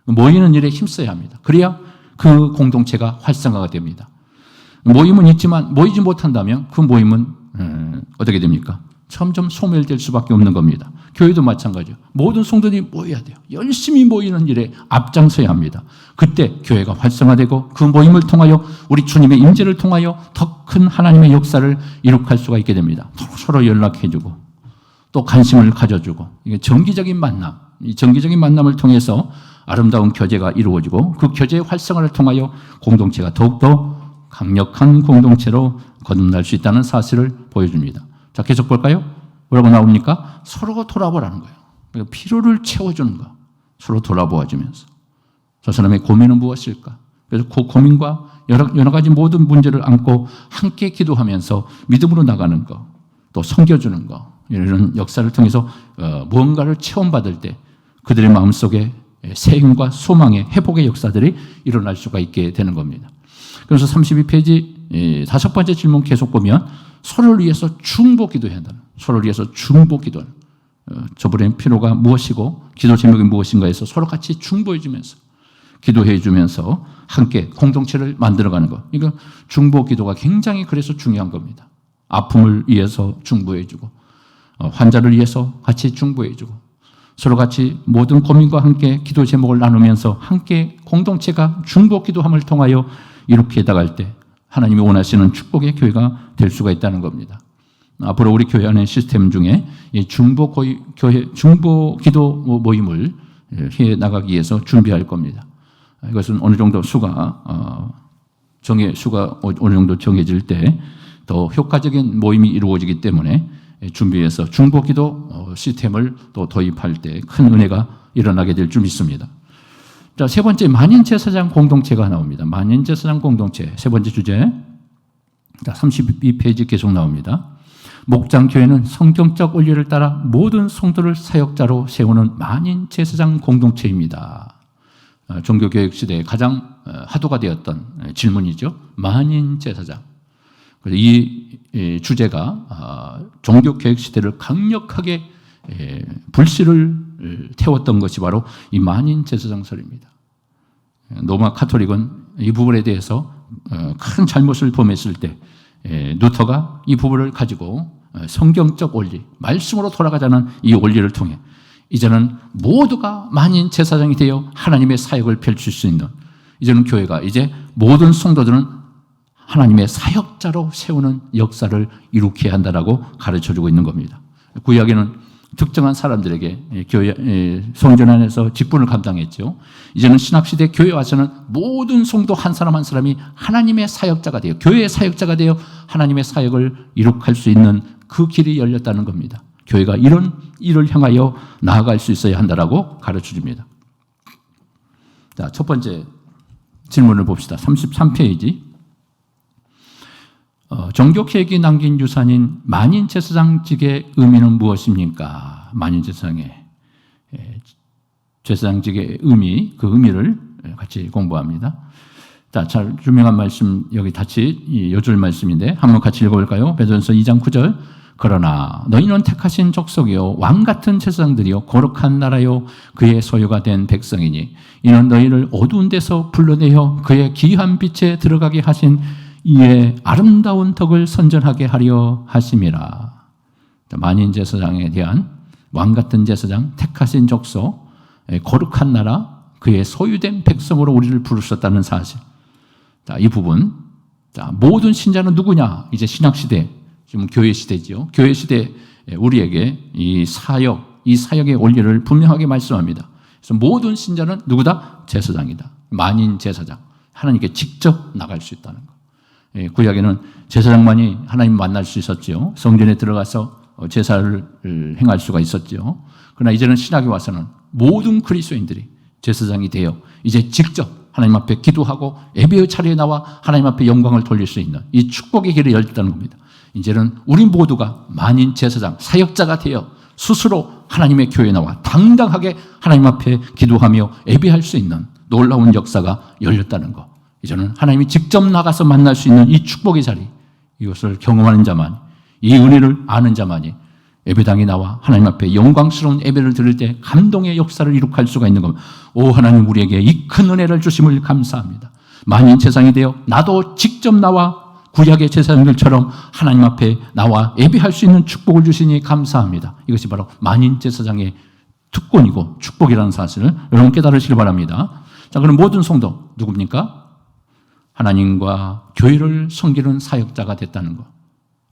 B: 모이는 일에 힘써야 합니다. 그래야 그 공동체가 활성화가 됩니다. 모임은 있지만 모이지 못한다면 그 모임은 어떻게 됩니까? 점점 소멸될 수밖에 없는 겁니다. 교회도 마찬가지예요. 모든 성도들이 모여야 돼요. 열심히 모이는 일에 앞장서야 합니다. 그때 교회가 활성화되고 그 모임을 통하여 우리 주님의 임재를 통하여 더 큰 하나님의 역사를 이룩할 수가 있게 됩니다. 서로 연락해주고 또 관심을 가져주고 이게 정기적인 만남, 이 정기적인 만남을 통해서 아름다운 교제가 이루어지고 그 교제의 활성화를 통하여 공동체가 더욱더 강력한 공동체로 거듭날 수 있다는 사실을 보여줍니다. 자, 계속 볼까요? 뭐라고 나옵니까? 서로 돌아보라는 거예요. 그러니까 필요를 채워주는 거. 서로 돌아보아주면서. 저 사람의 고민은 무엇일까? 그래서 그 고민과 여러 가지 모든 문제를 안고 함께 기도하면서 믿음으로 나가는 거, 또 섬겨주는 거, 이런 역사를 통해서 무언가를 체험받을 때 그들의 마음속에 새 힘과 소망의 회복의 역사들이 일어날 수가 있게 되는 겁니다. 그래서 32페이지 다섯 번째 질문 계속 보면 서로를 위해서 중보 기도해야 한다. 서로를 위해서 중보 기도. 저분의 필요가 무엇이고 기도 제목이 무엇인가 해서 서로 같이 중보해 주면서 기도해 주면서 함께 공동체를 만들어가는 것. 이거 중보 기도가 굉장히 그래서 중요한 겁니다. 아픔을 위해서 중보해 주고 환자를 위해서 같이 중보해 주고 서로 같이 모든 고민과 함께 기도 제목을 나누면서 함께 공동체가 중보 기도함을 통하여 이렇게 나갈 때 하나님이 원하시는 축복의 교회가 될 수가 있다는 겁니다. 앞으로 우리 교회 안의 시스템 중에 중보 기도 모임을 해 나가기 위해서 준비할 겁니다. 이것은 어느 정도 수가 어느 정도 정해질 때 더 효과적인 모임이 이루어지기 때문에 준비해서 중보 기도 시스템을 또 도입할 때 큰 은혜가 일어나게 될 줄 믿습니다. 자, 세 번째 만인제사장 공동체가 나옵니다. 만인제사장 공동체 세 번째 주제. 자, 32페이지 계속 나옵니다. 목장교회는 성경적 원리를 따라 모든 성도를 사역자로 세우는 만인제사장 공동체입니다. 종교개혁 시대에 가장 화두가 되었던 질문이죠. 만인제사장. 이 주제가 종교개혁 시대를 강력하게 불씨를 태웠던 것이 바로 이 만인제사장설입니다. 로마 카톨릭은 이 부분에 대해서 큰 잘못을 범했을 때 루터가 이 부분을 가지고 성경적 원리, 말씀으로 돌아가자는 이 원리를 통해 이제는 모두가 만인 제사장이 되어 하나님의 사역을 펼칠 수 있는, 이제는 교회가, 이제 모든 성도들은 하나님의 사역자로 세우는 역사를 이룩해야 한다라고 가르쳐주고 있는 겁니다. 구약에는 특정한 사람들에게 교회 성전 안에서 직분을 감당했죠. 이제는 신학시대 교회 와서는 모든 성도 한 사람 한 사람이 하나님의 사역자가 되어, 교회의 사역자가 되어 하나님의 사역을 이룩할 수 있는 그 길이 열렸다는 겁니다. 교회가 이런 일을 향하여 나아갈 수 있어야 한다라고 가르쳐줍니다. 자, 첫 번째 질문을 봅시다. 33페이지. 종교개혁이 남긴 유산인 만인제사장직의 의미는 무엇입니까? 만인제사장의 제사장직의 의미, 그 의미를 같이 공부합니다. 자, 잘 유명한 말씀, 여기 같이 요절 말씀인데 한번 같이 읽어볼까요? 베드로전서 2장 9절. 그러나 너희는 택하신 족속이요 왕같은 제사장들이요 거룩한 나라요 그의 소유가 된 백성이니 이는 너희를 어두운 데서 불러내어 그의 귀한 빛에 들어가게 하신 이의 아름다운 덕을 선전하게 하려 하심이라. 만인 제사장에 대한 왕같은 제사장, 택하신 족속, 거룩한 나라, 그의 소유된 백성으로 우리를 부르셨다는 사실. 자, 이 부분. 자, 모든 신자는 누구냐? 이제 신학시대, 지금 교회 시대죠. 교회 시대 우리에게 이 사역의 원리를 분명하게 말씀합니다. 그래서 모든 신자는 누구다? 제사장이다. 만인 제사장. 하나님께 직접 나갈 수 있다는 것. 구약에는 제사장만이 하나님 만날 수 있었죠. 성전에 들어가서 제사를 행할 수가 있었죠. 그러나 이제는 신학에 와서는 모든 그리스도인들이 제사장이 되어 이제 직접 하나님 앞에 기도하고 예배의 자리에 나와 하나님 앞에 영광을 돌릴 수 있는 이 축복의 길을 열렸다는 겁니다. 이제는 우리 모두가 만인 제사장, 사역자가 되어 스스로 하나님의 교회에 나와 당당하게 하나님 앞에 기도하며 예배할 수 있는 놀라운 역사가 열렸다는 것. 이제는 하나님이 직접 나가서 만날 수 있는 이 축복의 자리, 이것을 경험하는 자만, 이 은혜를 아는 자만이 예배당에 나와 하나님 앞에 영광스러운 예배를 드릴 때 감동의 역사를 이룩할 수가 있는 겁니다. 오 하나님, 우리에게 이 큰 은혜를 주심을 감사합니다. 만인 제사장이 되어 나도 직접 나와 구약의 제사장들처럼 하나님 앞에 나와 예배할 수 있는 축복을 주시니 감사합니다. 이것이 바로 만인 제사장의 특권이고 축복이라는 사실을 여러분 깨달으시길 바랍니다. 자, 그럼 모든 성도 누굽니까? 하나님과 교회를 섬기는 사역자가 됐다는 것.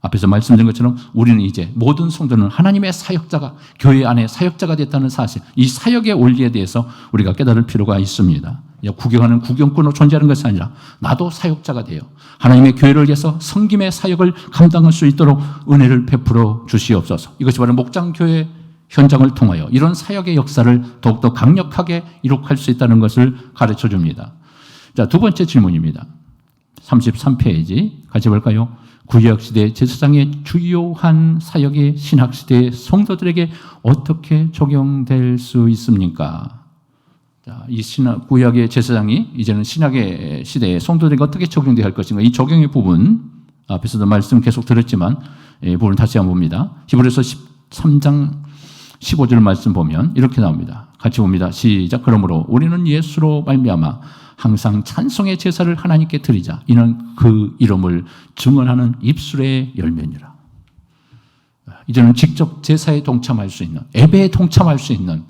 B: 앞에서 말씀드린 것처럼 우리는 이제 모든 성도는 하나님의 사역자가, 교회 안에 사역자가 됐다는 사실, 이 사역의 원리에 대해서 우리가 깨달을 필요가 있습니다. 구경하는 구경꾼으로 존재하는 것이 아니라 나도 사역자가 되어 하나님의 교회를 위해서 섬김의 사역을 감당할 수 있도록 은혜를 베풀어 주시옵소서. 이것이 바로 목장교회 현장을 통하여 이런 사역의 역사를 더욱더 강력하게 이룩할 수 있다는 것을 가르쳐 줍니다. 자, 두 번째 질문입니다. 33페이지 같이 볼까요? 구약시대 제사장의 주요한 사역이 신학시대 성도들에게 어떻게 적용될 수 있습니까? 자, 이 구약의 제사장이 이제는 신학의 시대에 성도들에게 어떻게 적용되어야 할 것인가? 이 적용의 부분, 앞에서도 말씀 계속 들었지만 이 부분을 다시 한번 봅니다. 히브리서 13장 15절 말씀 보면 이렇게 나옵니다. 같이 봅니다. 시작. 그러므로 우리는 예수로 말미암아 항상 찬송의 제사를 하나님께 드리자. 이는 그 이름을 증언하는 입술의 열매니라. 이제는 직접 제사에 동참할 수 있는, 예배에 동참할 수 있는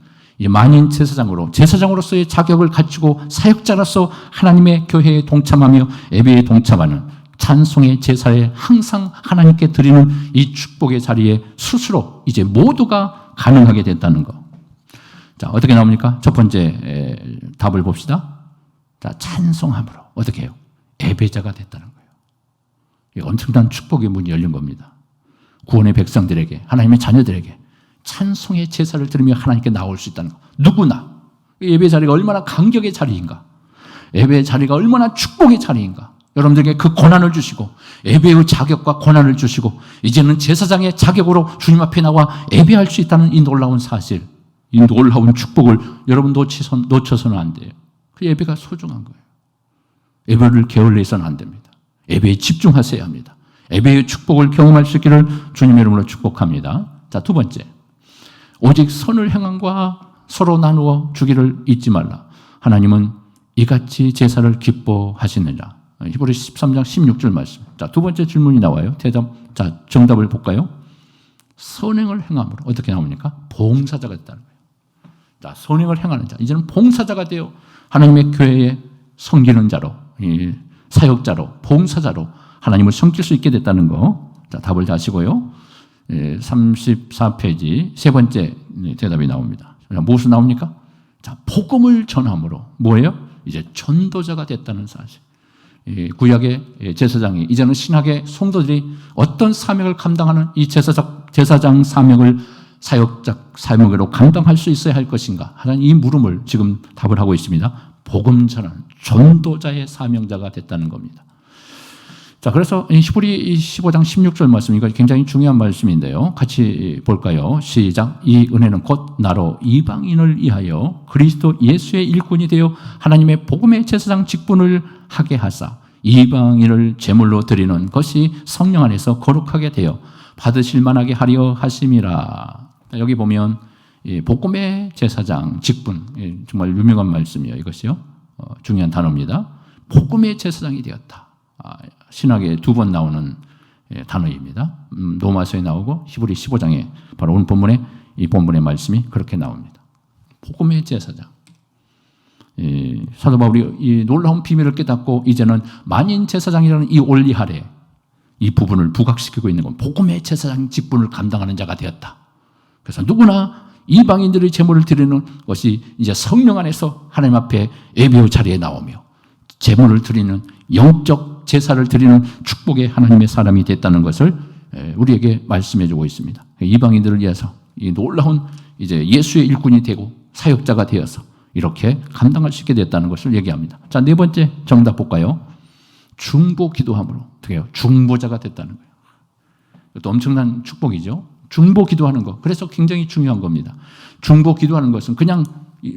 B: 만인 제사장으로서의 자격을 갖추고 사역자로서 하나님의 교회에 동참하며 예배에 동참하는 찬송의 제사에 항상 하나님께 드리는 이 축복의 자리에 스스로 이제 모두가 가능하게 됐다는 것. 자, 어떻게 나옵니까? 첫 번째 답을 봅시다. 자, 찬송함으로. 어떻게 해요? 예배자가 됐다는 거예요. 엄청난 축복의 문이 열린 겁니다. 구원의 백성들에게, 하나님의 자녀들에게 찬송의 제사를 드리며 하나님께 나올 수 있다는 것. 누구나. 예배 자리가 얼마나 감격의 자리인가. 예배 자리가 얼마나 축복의 자리인가. 여러분들에게 그 권한을 주시고 예배의 자격과 권한을 주시고 이제는 제사장의 자격으로 주님 앞에 나와 예배할 수 있다는 이 놀라운 사실, 이 놀라운 축복을 여러분 놓쳐서는 안 돼요. 그 예배가 소중한 거예요. 예배를 게을리해서는 안 됩니다. 예배에 집중하셔야 합니다. 예배의 축복을 경험할 수 있기를 주님의 이름으로 축복합니다. 자, 두 번째. 오직 선을 행함과 서로 나누어 주기를 잊지 말라. 하나님은 이같이 제사를 기뻐하시느냐. 히브리서 13장 16절 말씀. 자, 두 번째 질문이 나와요. 자, 정답을 볼까요? 선행을 행함으로 어떻게 나옵니까? 봉사자가 됐다는 거예요. 자, 선행을 행하는 자. 이제는 봉사자가 되어 하나님의 교회에 섬기는 자로, 사역자로, 봉사자로 하나님을 섬길 수 있게 됐다는 거. 자, 답을 다시고요. 34페이지 세 번째 대답이 나옵니다. 무엇이 나옵니까? 자, 복음을 전함으로 뭐예요? 이제 전도자가 됐다는 사실. 구약의 제사장이 이제는 신학의 성도들이 어떤 사명을 감당하는 이 제사장 사명을 사역적 사명으로 감당할 수 있어야 할 것인가 하는 이 물음을 지금 답을 하고 있습니다. 복음 전하는 전도자의 사명자가 됐다는 겁니다. 자, 그래서 히브리 15장 16절 말씀, 이거 굉장히 중요한 말씀인데요. 같이 볼까요? 시작. 이 은혜는 곧 나로 이방인을 위하여 그리스도 예수의 일꾼이 되어 하나님의 복음의 제사장 직분을 하게 하사 이방인을 제물로 드리는 것이 성령 안에서 거룩하게 되어 받으실 만하게 하려 하심이라. 여기 보면 복음의 제사장 직분, 정말 유명한 말씀이에요. 이것이요. 중요한 단어입니다. 복음의 제사장이 되었다. 신학에 두 번 나오는 단어입니다. 로마서에 나오고 히브리 15장에 바로 오늘 본문에 이 본문의 말씀이 그렇게 나옵니다. 복음의 제사장. 사도 바울이 이 놀라운 비밀을 깨닫고 이제는 만인 제사장이라는 이 원리 아래 이 부분을 부각시키고 있는 건 복음의 제사장 직분을 감당하는 자가 되었다. 그래서 누구나 이방인들의 제물을 드리는 것이 이제 성령 안에서 하나님 앞에 예배의 자리에 나오며 제물을 드리는 영적 제사를 드리는 축복의 하나님의 사람이 됐다는 것을 우리에게 말씀해 주고 있습니다. 이방인들을 위해서 이 놀라운 이제 예수의 일꾼이 되고 사역자가 되어서 이렇게 감당할 수 있게 됐다는 것을 얘기합니다. 자, 네 번째 정답 볼까요? 중보 기도함으로 어떻게 해요? 중보자가 됐다는 거예요. 이것도 엄청난 축복이죠. 중보 기도하는 것. 그래서 굉장히 중요한 겁니다. 중보 기도하는 것은 그냥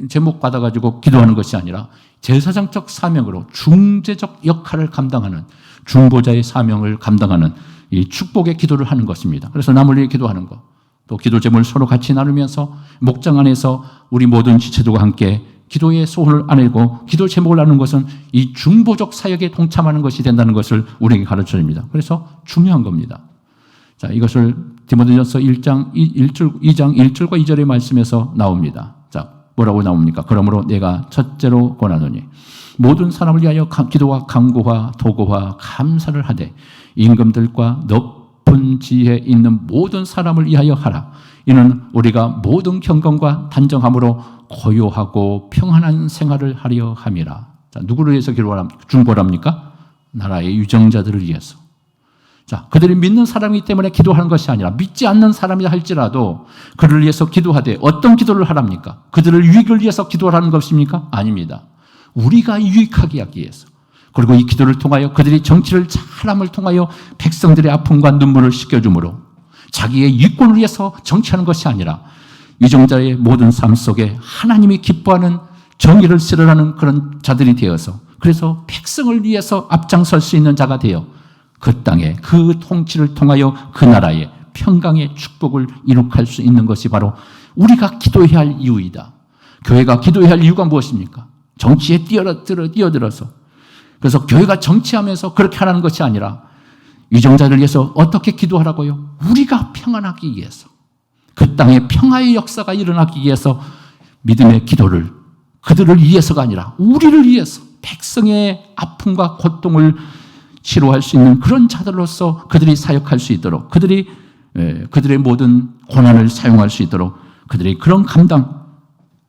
B: 제목 받아가지고 기도하는 것이 아니라 제사장적 사명으로 중재적 역할을 감당하는 중보자의 사명을 감당하는 이 축복의 기도를 하는 것입니다. 그래서 남을 위해 기도하는 것, 또 기도 제목을 서로 같이 나누면서 목장 안에서 우리 모든 지체들과 함께 기도의 소원을 아뢰고 기도 제목을 나누는 것은 이 중보적 사역에 동참하는 것이 된다는 것을 우리에게 가르쳐 줍니다. 그래서 중요한 겁니다. 자, 이것을 디모데전서 2장 1절과 2절의 말씀에서 나옵니다. 자, 뭐라고 나옵니까? 그러므로 내가 첫째로 권하노니 모든 사람을 위하여 기도와 간구와 도구와 감사를 하되 임금들과 높은 지혜에 있는 모든 사람을 위하여 하라. 이는 우리가 모든 경건과 단정함으로 고요하고 평안한 생활을 하려 함이라. 자, 누구를 위해서 중보를 합니까? 나라의 유정자들을 위해서. 자, 그들이 믿는 사람이기 때문에 기도하는 것이 아니라 믿지 않는 사람이라 할지라도 그들을 위해서 기도하되 어떤 기도를 하랍니까? 그들을 유익을 위해서 기도하라는 것입니까? 아닙니다. 우리가 유익하게 하기 위해서. 그리고 이 기도를 통하여 그들이 정치를 잘함을 통하여 백성들의 아픔과 눈물을 씻겨주므로 자기의 이권을 위해서 정치하는 것이 아니라 유정자의 모든 삶 속에 하나님이 기뻐하는 정의를 실현하는 그런 자들이 되어서 그래서 백성을 위해서 앞장설 수 있는 자가 되어 그 땅에 그 통치를 통하여 그 나라에 평강의 축복을 이룩할 수 있는 것이 바로 우리가 기도해야 할 이유이다. 교회가 기도해야 할 이유가 무엇입니까? 정치에 뛰어들어서 그래서 교회가 정치하면서 그렇게 하라는 것이 아니라 유정자를 위해서 어떻게 기도하라고요? 우리가 평안하기 위해서 그 땅에 평화의 역사가 일어나기 위해서 믿음의 기도를 그들을 위해서가 아니라 우리를 위해서 백성의 아픔과 고통을 치료할 수 있는 그런 자들로서 그들이 사역할 수 있도록 그들의 모든 고난을 사용할 수 있도록 그들의 그런 감당을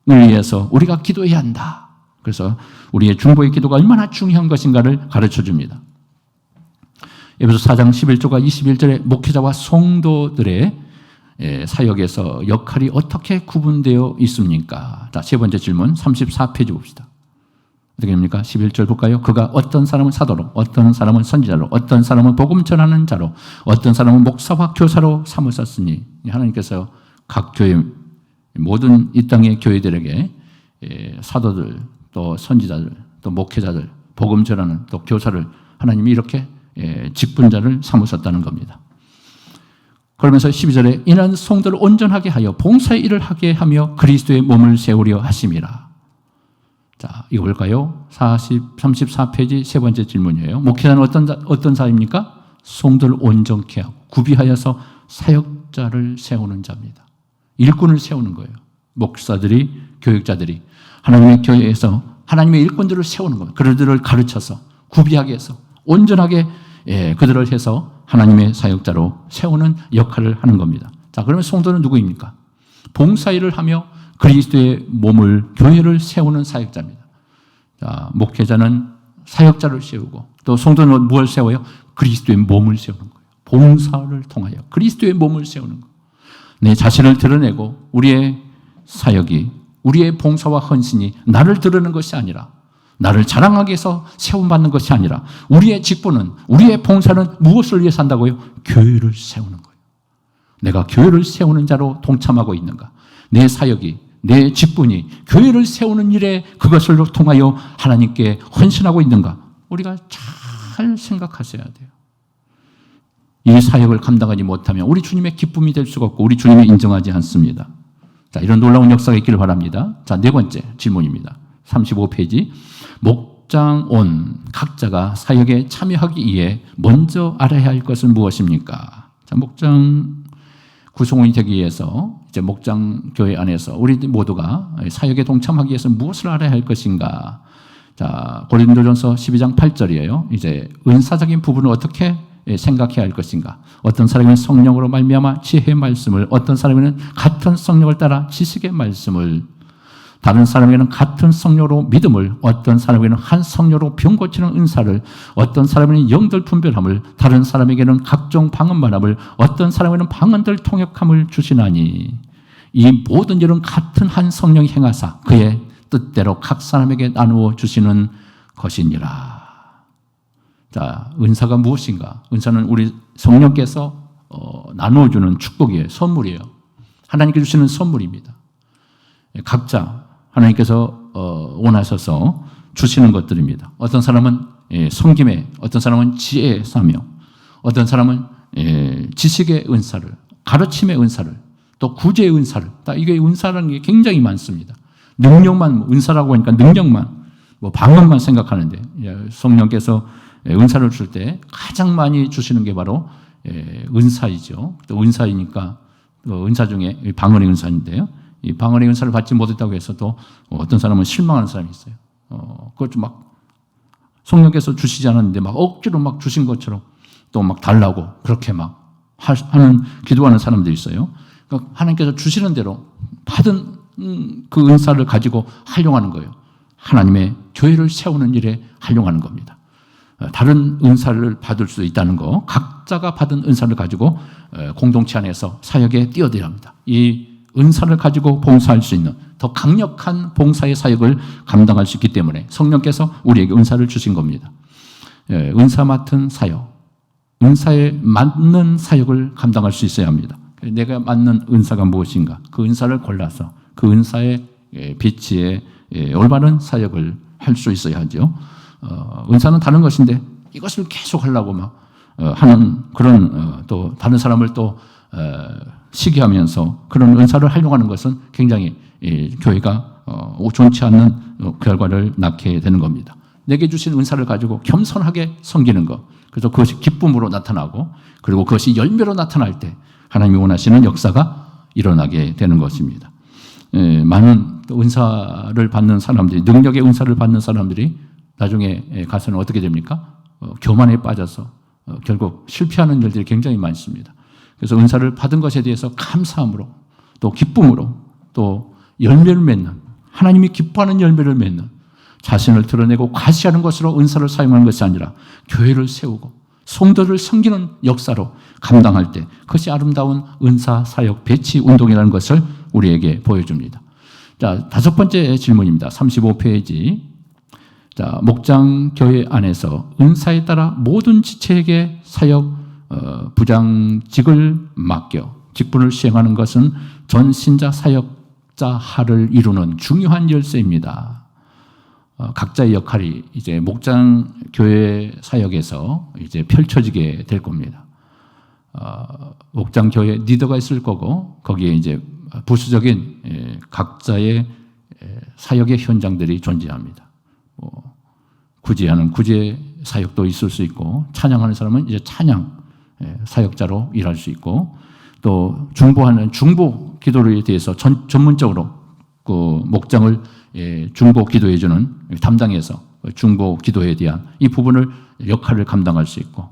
B: 위해서 우리가 기도해야 한다. 그래서 우리의 중보의 기도가 얼마나 중요한 것인가를 가르쳐 줍니다. 에베소 4장 11절과 21절에 목회자와 성도들의 사역에서 역할이 어떻게 구분되어 있습니까? 자, 세 번째 질문 34페이지 봅시다. 어떻게 됩니까? 11절 볼까요? 그가 어떤 사람은 사도로, 어떤 사람은 선지자로, 어떤 사람은 복음 전하는 자로, 어떤 사람은 목사와 교사로 삼으셨으니 하나님께서 각 교회 모든 이 땅의 교회들에게 사도들, 또 선지자들, 또 목회자들, 복음 전하는 또 교사를 하나님이 이렇게 직분자를 삼으셨다는 겁니다. 그러면서 12절에 이는 성도를 온전하게 하여 봉사의 일을 하게 하며 그리스도의 몸을 세우려 하심이라. 자, 이거 볼까요? 34페이지 세 번째 질문이에요. 목회자는 어떤 사입니까? 성도를 온전케 하고 구비하여서 사역자를 세우는 자입니다. 일꾼을 세우는 거예요. 목사들이, 교육자들이 하나님의 교회에서 하나님의 일꾼들을 세우는 겁니다. 그들을 가르쳐서 구비하게 해서 온전하게 그들을 해서 하나님의 사역자로 세우는 역할을 하는 겁니다. 자, 그러면 성도는 누구입니까? 봉사일을 하며 그리스도의 몸을, 교회를 세우는 사역자입니다. 자, 목회자는 사역자를 세우고 또 성도는 무엇을 세워요? 그리스도의 몸을 세우는 거예요. 봉사를 통하여 그리스도의 몸을 세우는 거예요. 내 자신을 드러내고 우리의 사역이, 우리의 봉사와 헌신이 나를 드러내는 것이 아니라, 나를 자랑하게 해서 세움받는 것이 아니라 우리의 직분은, 우리의 봉사는 무엇을 위해서 한다고요? 교회를 세우는 거예요. 내가 교회를 세우는 자로 동참하고 있는가? 내 사역이, 내 직분이 교회를 세우는 일에 그것을 통하여 하나님께 헌신하고 있는가? 우리가 잘 생각하셔야 돼요. 이 사역을 감당하지 못하면 우리 주님의 기쁨이 될 수가 없고 우리 주님을 인정하지 않습니다. 자, 이런 놀라운 역사가 있기를 바랍니다. 자, 네 번째 질문입니다. 35페이지. 목장온 각자가 사역에 참여하기 위해 먼저 알아야 할 것은 무엇입니까? 자, 목장 구성원이 되기 위해서 이제 목장 교회 안에서 우리 모두가 사역에 동참하기 위해서 무엇을 알아야 할 것인가? 자, 고린도전서 12장 8절이에요. 이제 은사적인 부분을 어떻게 생각해야 할 것인가? 어떤 사람은 성령으로 말미암아 지혜의 말씀을, 어떤 사람은 같은 성령을 따라 지식의 말씀을, 다른 사람에게는 같은 성령으로 믿음을, 어떤 사람에게는 한 성령으로 병 고치는 은사를, 어떤 사람에게는 영들 분별함을, 다른 사람에게는 각종 방언만함을, 어떤 사람에게는 방언들 통역함을 주시나니 이 모든 일은 같은 한 성령이 행하사 그의 뜻대로 각 사람에게 나누어 주시는 것이니라. 자, 은사가 무엇인가? 은사는 우리 성령께서 나누어주는 축복이에요. 선물이에요. 하나님께 주시는 선물입니다. 각자 하나님께서 원하셔서 주시는 것들입니다. 어떤 사람은 섬김에, 어떤 사람은 지혜의 사명, 어떤 사람은 지식의 은사를, 가르침의 은사를, 또 구제의 은사를. 이게 은사라는 게 굉장히 많습니다. 능력만, 은사라고 하니까 능력만, 방언만 생각하는데 성령께서 은사를 줄 때 가장 많이 주시는 게 바로 은사이죠. 또 은사이니까 은사 중에 방언의 은사인데요. 이 방언의 은사를 받지 못했다고 해서 또 어떤 사람은 실망하는 사람이 있어요. 그걸 좀 막 성령께서 주시지 않았는데 막 억지로 막 주신 것처럼 또 막 달라고 그렇게 막 하는 기도하는 사람들이 있어요. 그러니까 하나님께서 주시는 대로 받은 그 은사를 가지고 활용하는 거예요. 하나님의 교회를 세우는 일에 활용하는 겁니다. 다른 은사를 받을 수 있다는 거, 각자가 받은 은사를 가지고 공동체 안에서 사역에 뛰어들어야 합니다. 이 은사를 가지고 봉사할 수 있는 더 강력한 봉사의 사역을 감당할 수 있기 때문에 성령께서 우리에게 은사를 주신 겁니다. 은사 맡은 사역, 은사에 맞는 사역을 감당할 수 있어야 합니다. 내가 맞는 은사가 무엇인가? 그 은사를 골라서 그 은사의 비치에 올바른 사역을 할 수 있어야 하죠. 은사는 다른 것인데 이것을 계속 하려고 막 하는 그런 또 다른 사람을 또 시기하면서 그런 은사를 활용하는 것은 굉장히 교회가 좋지 않는 결과를 낳게 되는 겁니다. 내게 주신 은사를 가지고 겸손하게 섬기는 것, 그래서 그것이 기쁨으로 나타나고 그리고 그것이 열매로 나타날 때 하나님이 원하시는 역사가 일어나게 되는 것입니다. 많은 은사를 받는 사람들이, 능력의 은사를 받는 사람들이 나중에 가서는 어떻게 됩니까? 교만에 빠져서 결국 실패하는 일들이 굉장히 많습니다. 그래서 은사를 받은 것에 대해서 감사함으로 또 기쁨으로 또 열매를 맺는, 하나님이 기뻐하는 열매를 맺는, 자신을 드러내고 과시하는 것으로 은사를 사용하는 것이 아니라 교회를 세우고 성도를 섬기는 역사로 감당할 때 그것이 아름다운 은사 사역 배치 운동이라는 것을 우리에게 보여줍니다. 자, 다섯 번째 질문입니다. 35페이지. 자, 목장 교회 안에서 은사에 따라 모든 지체에게 사역 부장직을 맡겨 직분을 수행하는 것은 전 신자 사역자 하를 이루는 중요한 열쇠입니다. 각자의 역할이 이제 목장 교회 사역에서 이제 펼쳐지게 될 겁니다. 목장 교회 리더가 있을 거고 거기에 이제 부수적인 각자의 사역의 현장들이 존재합니다. 구제하는 구제 사역도 있을 수 있고, 찬양하는 사람은 이제 찬양 사역자로 일할 수 있고, 또 중보하는 중보 기도에 대해서 전문적으로 그 목장을 중보 기도해주는 담당해서 중보 기도에 대한 이 부분을 역할을 감당할 수 있고,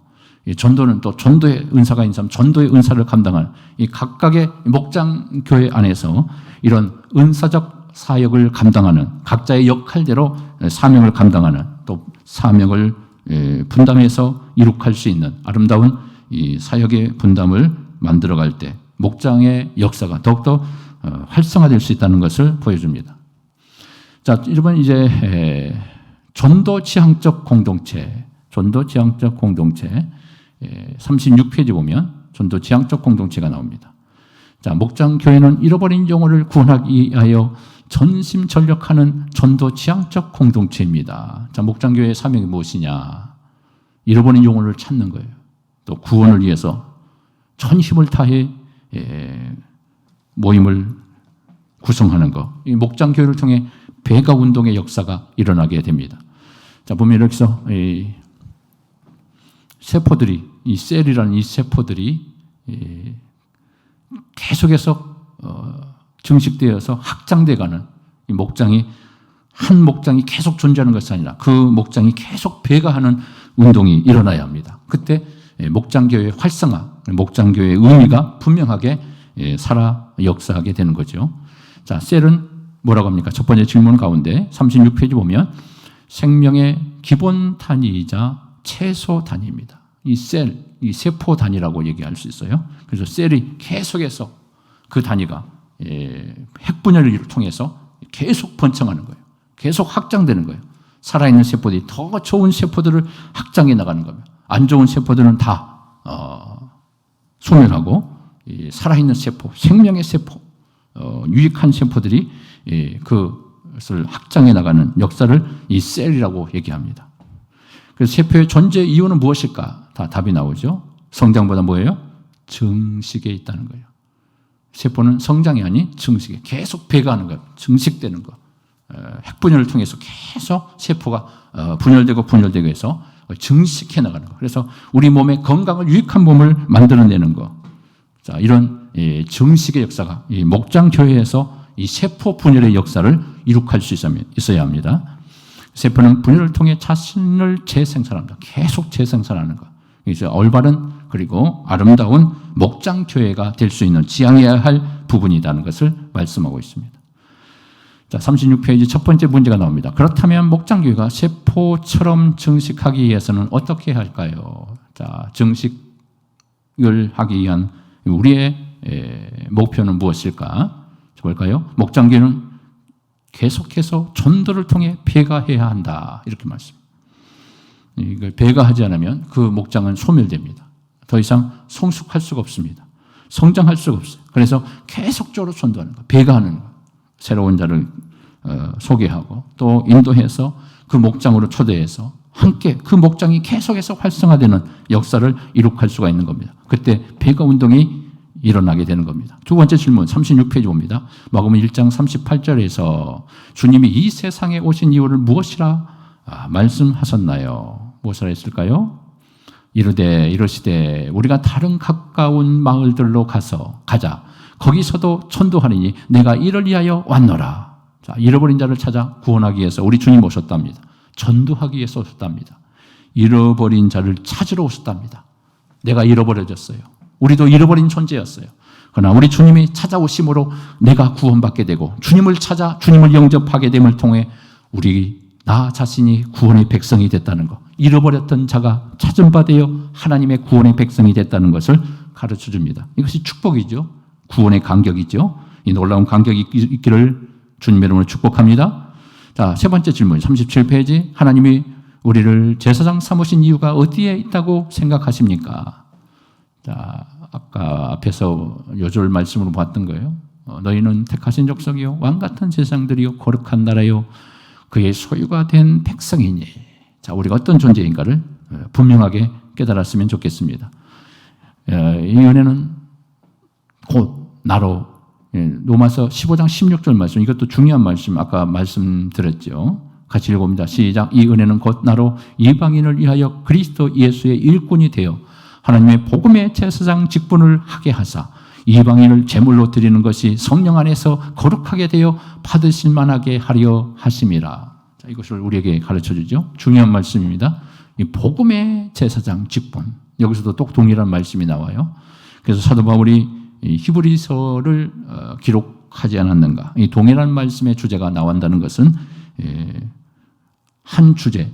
B: 전도는 또 전도의 은사가 있는 사람, 전도의 은사를 감당하는 이 각각의 목장 교회 안에서 이런 은사적 사역을 감당하는 각자의 역할대로 사명을 감당하는, 또 사명을 분담해서 이룩할 수 있는 아름다운 이 사역의 분담을 만들어갈 때 목장의 역사가 더욱더 활성화될 수 있다는 것을 보여줍니다. 자, 이번 이제 전도 지향적 공동체, 36페이지 보면 전도 지향적 공동체가 나옵니다. 자, 목장 교회는 잃어버린 영혼을 구원하기 위하여 전심전력하는 전도 지향적 공동체입니다. 자, 목장 교회의 사명이 무엇이냐? 잃어버린 영혼을 찾는 거예요. 또 구원을 위해서 전 힘을 다해 모임을 구성하는 것. 이 목장 교회를 통해 배가 운동의 역사가 일어나게 됩니다. 자, 보면 여기서 이 세포들이, 이 셀이라는 이 세포들이 계속해서 증식되어서 확장돼가는 이 목장이, 한 목장이 계속 존재하는 것이 아니라 그 목장이 계속 배가하는 운동이 일어나야 합니다. 그때 목장교회의 활성화, 목장교회의 의미가 분명하게 살아 역사하게 되는 거죠. 자, 셀은 뭐라고 합니까? 첫 번째 질문 가운데 36페이지 보면 생명의 기본 단위이자 최소 단위입니다. 이 셀, 이 세포 단위라고 얘기할 수 있어요. 그래서 셀이 계속해서 그 단위가 핵분열을 통해서 계속 번창하는 거예요. 계속 확장되는 거예요. 살아있는 세포들이 더 좋은 세포들을 확장해 나가는 겁니다. 안 좋은 세포들은 다 소멸하고, 살아있는 세포, 생명의 세포, 유익한 세포들이 그것을 확장해 나가는 역사를 이 셀이라고 얘기합니다. 그래서 세포의 존재 이유는 무엇일까? 다 답이 나오죠. 성장보다 뭐예요? 증식에 있다는 거예요. 세포는 성장이 아닌 증식에 계속 배가하는 거예요. 증식되는 거. 핵분열을 통해서 계속 세포가 분열되고 해서 증식해 나가는 거. 그래서 우리 몸의 건강을, 유익한 몸을 만들어내는 거. 자, 이런 증식의 역사가 이 목장 교회에서 이 세포 분열의 역사를 이룩할 수 있어야 합니다. 세포는 분열을 통해 자신을 재생산합니다. 계속 재생산하는 거. 이제 올바른 그리고 아름다운 목장 교회가 될 수 있는 지향해야 할 부분이라는 것을 말씀하고 있습니다. 자, 36페이지 첫 번째 문제가 나옵니다. 그렇다면 목장 교회가 세포처럼 증식하기 위해서는 어떻게 할까요? 자, 증식을 하기 위한 우리의 목표는 무엇일까? 볼까요? 목장 교회는 계속해서 전도를 통해 배가해야 한다. 이렇게 말씀합니다. 이걸 배가하지 않으면 그 목장은 소멸됩니다. 더 이상 성숙할 수가 없습니다. 성장할 수가 없어요. 그래서 계속적으로 전도하는 거, 배가하는 거. 새로운 자를 소개하고 또 인도해서 그 목장으로 초대해서 함께 그 목장이 계속해서 활성화되는 역사를 이룩할 수가 있는 겁니다. 그때 배가 운동이 일어나게 되는 겁니다. 두 번째 질문 36페이지 봅니다. 마가복음 1장 38절에서 주님이 이 세상에 오신 이유를 무엇이라 말씀하셨나요? 무엇이라 했을까요? 이르시되 우리가 다른 가까운 마을들로 가자. 거기서도 전도하리니 내가 이를 위하여 왔노라. 자, 잃어버린 자를 찾아 구원하기 위해서 우리 주님 오셨답니다. 전도하기 위해서 오셨답니다. 잃어버린 자를 찾으러 오셨답니다. 내가 잃어버려졌어요. 우리도 잃어버린 존재였어요. 그러나 우리 주님이 찾아오심으로 내가 구원받게 되고 주님을 찾아 주님을 영접하게 됨을 통해 나 자신이 구원의 백성이 됐다는 것, 잃어버렸던 자가 찾은 바 되어 하나님의 구원의 백성이 됐다는 것을 가르쳐 줍니다. 이것이 축복이죠. 구원의 간격이죠. 이 놀라운 간격이 있기를 주님의 이름으로 축복합니다. 자, 세 번째 질문 37페이지. 하나님이 우리를 제사장 삼으신 이유가 어디에 있다고 생각하십니까? 자, 아까 앞에서 요절 말씀으로 봤던 거예요. 너희는 택하신 족속이요 왕같은 제사장들이요 거룩한 나라요 그의 소유가 된 백성이니. 자, 우리가 어떤 존재인가를 분명하게 깨달았으면 좋겠습니다. 이 은혜는 곧 나로 로마서 15장 16절 말씀, 이것도 중요한 말씀, 아까 말씀드렸죠. 같이 읽어봅니다. 시작. 이 은혜는 곧 나로 이방인을 위하여 그리스도 예수의 일꾼이 되어 하나님의 복음의 제사장 직분을 하게 하사 이방인을 제물로 드리는 것이 성령 안에서 거룩하게 되어 받으실 만하게 하려 하심이라. 자, 이것을 우리에게 가르쳐주죠. 중요한 말씀입니다. 이 복음의 제사장 직분, 여기서도 또 동일한 말씀이 나와요. 그래서 사도 바울이 이 히브리서를 기록하지 않았는가, 이 동일한 말씀의 주제가 나온다는 것은 한 주제,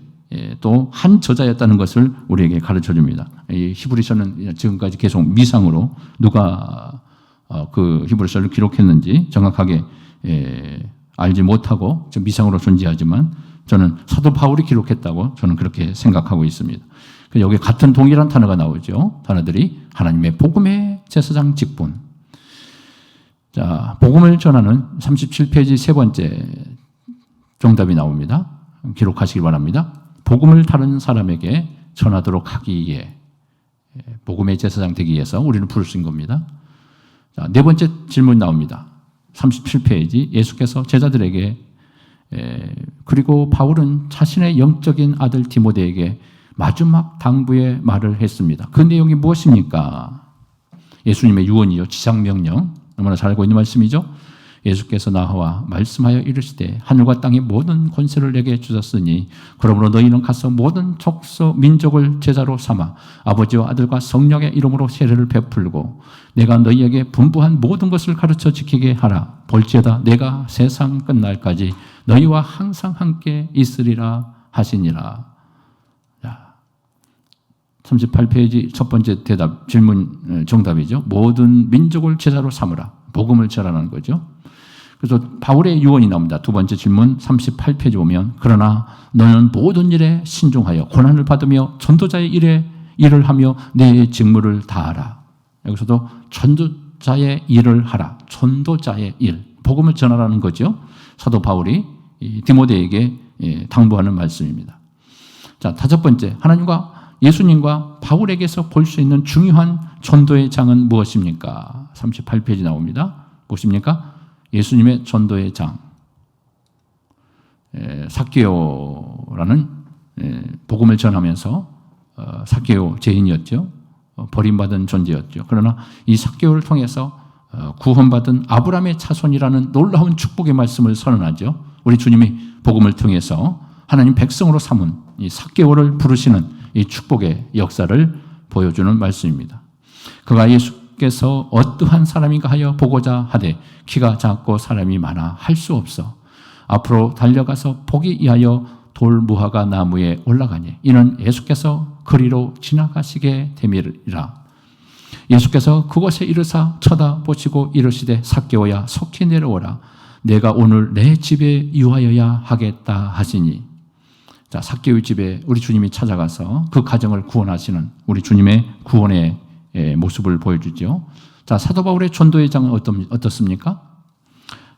B: 또 한 저자였다는 것을 우리에게 가르쳐줍니다. 이 히브리서는 지금까지 계속 미상으로 누가 그 히브리서를 기록했는지 정확하게 알지 못하고 좀 미상으로 존재하지만 저는 사도 바울이 기록했다고 저는 그렇게 생각하고 있습니다. 여기 같은 동일한 단어가 나오죠. 단어들이 하나님의 복음의 제사장 직분. 자, 복음을 전하는 37페이지 세 번째 정답이 나옵니다. 기록하시기 바랍니다. 복음을 다른 사람에게 전하도록 하기 위해, 복음의 제사장 되기 위해서 우리는 부르신 겁니다. 자, 네 번째 질문 나옵니다. 37페이지. 예수께서 제자들에게 그리고 바울은 자신의 영적인 아들 디모데에게 마지막 당부의 말을 했습니다. 그 내용이 무엇입니까? 예수님의 유언이요, 지상명령, 너무나 잘 알고 있는 말씀이죠. 예수께서 나와 말씀하여 이르시되 하늘과 땅의 모든 권세를 내게 주셨으니 그러므로 너희는 가서 모든 족속 민족을 제자로 삼아 아버지와 아들과 성령의 이름으로 세례를 베풀고 내가 너희에게 분부한 모든 것을 가르쳐 지키게 하라. 볼지어다 내가 세상 끝날까지 너희와 항상 함께 있으리라 하시니라. 38페이지 첫 번째 대답, 질문 정답이죠. 모든 민족을 제자로 삼으라. 복음을 전하는 거죠. 그래서 바울의 유언이 나옵니다. 두 번째 질문 38페이지 보면 그러나 너는 모든 일에 신중하여 고난을 받으며 전도자의 일을 하며 내 직무를 다하라. 여기서도 전도자의 일을 하라. 전도자의 일, 복음을 전하라는 거죠. 사도 바울이 디모데에게 당부하는 말씀입니다. 자, 다섯 번째, 하나님과 예수님과 바울에게서 볼 수 있는 중요한 전도의 장은 무엇입니까? 38페이지 나옵니다. 보십니까? 예수님의 전도의 장. 삭개오라는 복음을 전하면서 삭개오 죄인이었죠. 버림받은 존재였죠. 그러나 이 삭개오를 통해서 구원받은 아브라함의 자손이라는 놀라운 축복의 말씀을 선언하죠. 우리 주님이 복음을 통해서 하나님 백성으로 삼은 이 삭개오를 부르시는 이 축복의 역사를 보여주는 말씀입니다. 그가 예수께서 어떠한 사람인가 하여 보고자 하되 키가 작고 사람이 많아 할 수 없어 앞으로 달려가서 보기 위하여 돌무화과 나무에 올라가니 이는 예수께서 그리로 지나가시게 됨이라. 예수께서 그곳에 이르사 쳐다보시고 이르시되 삭개오야 속히 내려오라. 내가 오늘 내 집에 유하여야 하겠다 하시니. 자, 삭개오의 집에 우리 주님이 찾아가서 그 가정을 구원하시는 우리 주님의 구원의 모습을 보여주죠. 자, 사도 바울의 전도의 장은 어떻습니까?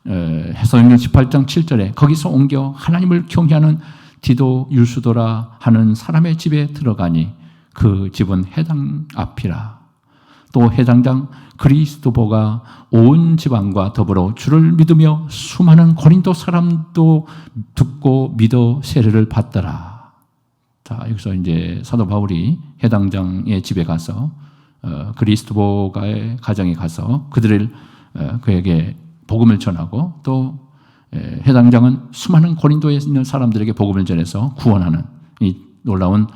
B: 해서인경 18장 7절에 거기서 옮겨 하나님을 경외하는 디도 유수도라 하는 사람의 집에 들어가니 그 집은 회당 앞이라. 또 회당장 그리스도보가 온 지방과 더불어 주를 믿으며 수많은 고린도 사람도 듣고 믿어 세례를 받더라. 자, 여기서 이제 사도 바울이 회당장의 집에 가서 그리스도보가의 가정에 가서 그에게 복음을 전하고 또 회당장은 수많은 고린도에 있는 사람들에게 복음을 전해서 구원하는 이 놀라운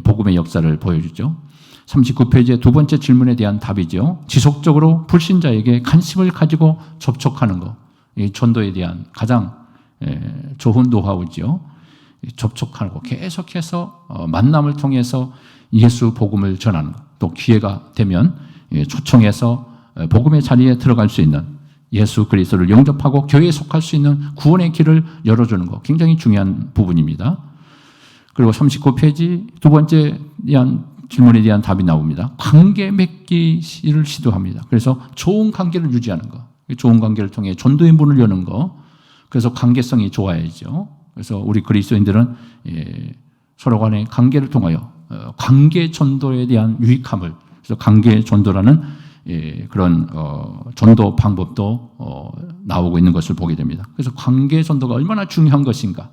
B: 복음의 역사를 보여주죠. 39페이지의 두 번째 질문에 대한 답이죠. 지속적으로 불신자에게 관심을 가지고 접촉하는 것. 이 전도에 대한 가장 좋은 노하우죠. 접촉하고 계속해서 만남을 통해서 예수 복음을 전하는 것. 또 기회가 되면 초청해서 복음의 자리에 들어갈 수 있는 예수 그리스도를 영접하고 교회에 속할 수 있는 구원의 길을 열어주는 것. 굉장히 중요한 부분입니다. 그리고 39페이지 두 번째 질문에 대한 답이 나옵니다. 관계 맺기를 시도합니다. 그래서 좋은 관계를 유지하는 것. 좋은 관계를 통해 전도의 문을 여는 것. 그래서 관계성이 좋아야죠. 그래서 우리 그리스도인들은 서로 간의 관계를 통하여 관계 전도에 대한 유익함을, 그래서 관계 전도라는 그런 전도 방법도 나오고 있는 것을 보게 됩니다. 그래서 관계 전도가 얼마나 중요한 것인가.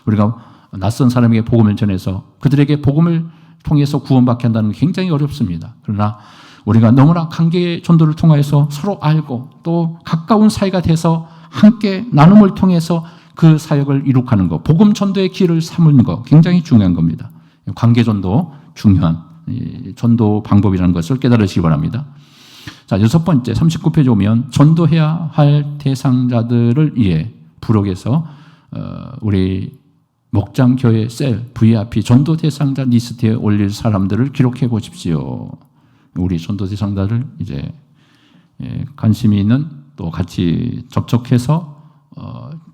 B: 우리가 낯선 사람에게 복음을 전해서 그들에게 복음을 통해서 구원받게 한다는 게 굉장히 어렵습니다. 그러나 우리가 너무나 관계 전도를 통해서 서로 알고 또 가까운 사이가 돼서 함께 나눔을 통해서 그 사역을 이룩하는 것, 복음 전도의 길을 삼는 것 굉장히 중요한 겁니다. 관계 전도 중요한 전도 방법이라는 것을 깨달으시기 바랍니다. 자, 6번째 39페이지 오면 전도해야 할 대상자들을 위해 부록에서 우리 목장교회 셀 VIP 전도 대상자 리스트에 올릴 사람들을 기록해 보십시오. 우리 전도 대상자를 이제 관심이 있는 또 같이 접촉해서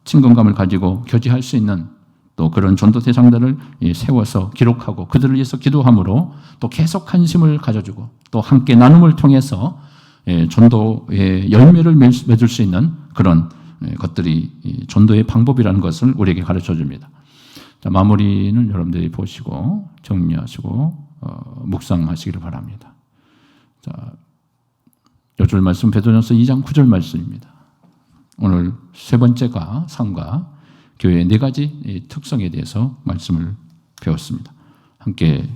B: 친근감을 가지고 교제할 수 있는 또 그런 전도 대상자를 세워서 기록하고 그들을 위해서 기도함으로 또 계속 관심을 가져주고 또 함께 나눔을 통해서 전도의 열매를 맺을 수 있는 그런 것들이 전도의 방법이라는 것을 우리에게 가르쳐 줍니다. 자, 마무리는 여러분들이 보시고 정리하시고 묵상하시기를 바랍니다. 자, 요절 말씀 베드로전서 2장 9절 말씀입니다. 오늘 세 번째가 삶과 교회의 네 가지 특성에 대해서 말씀을 배웠습니다. 함께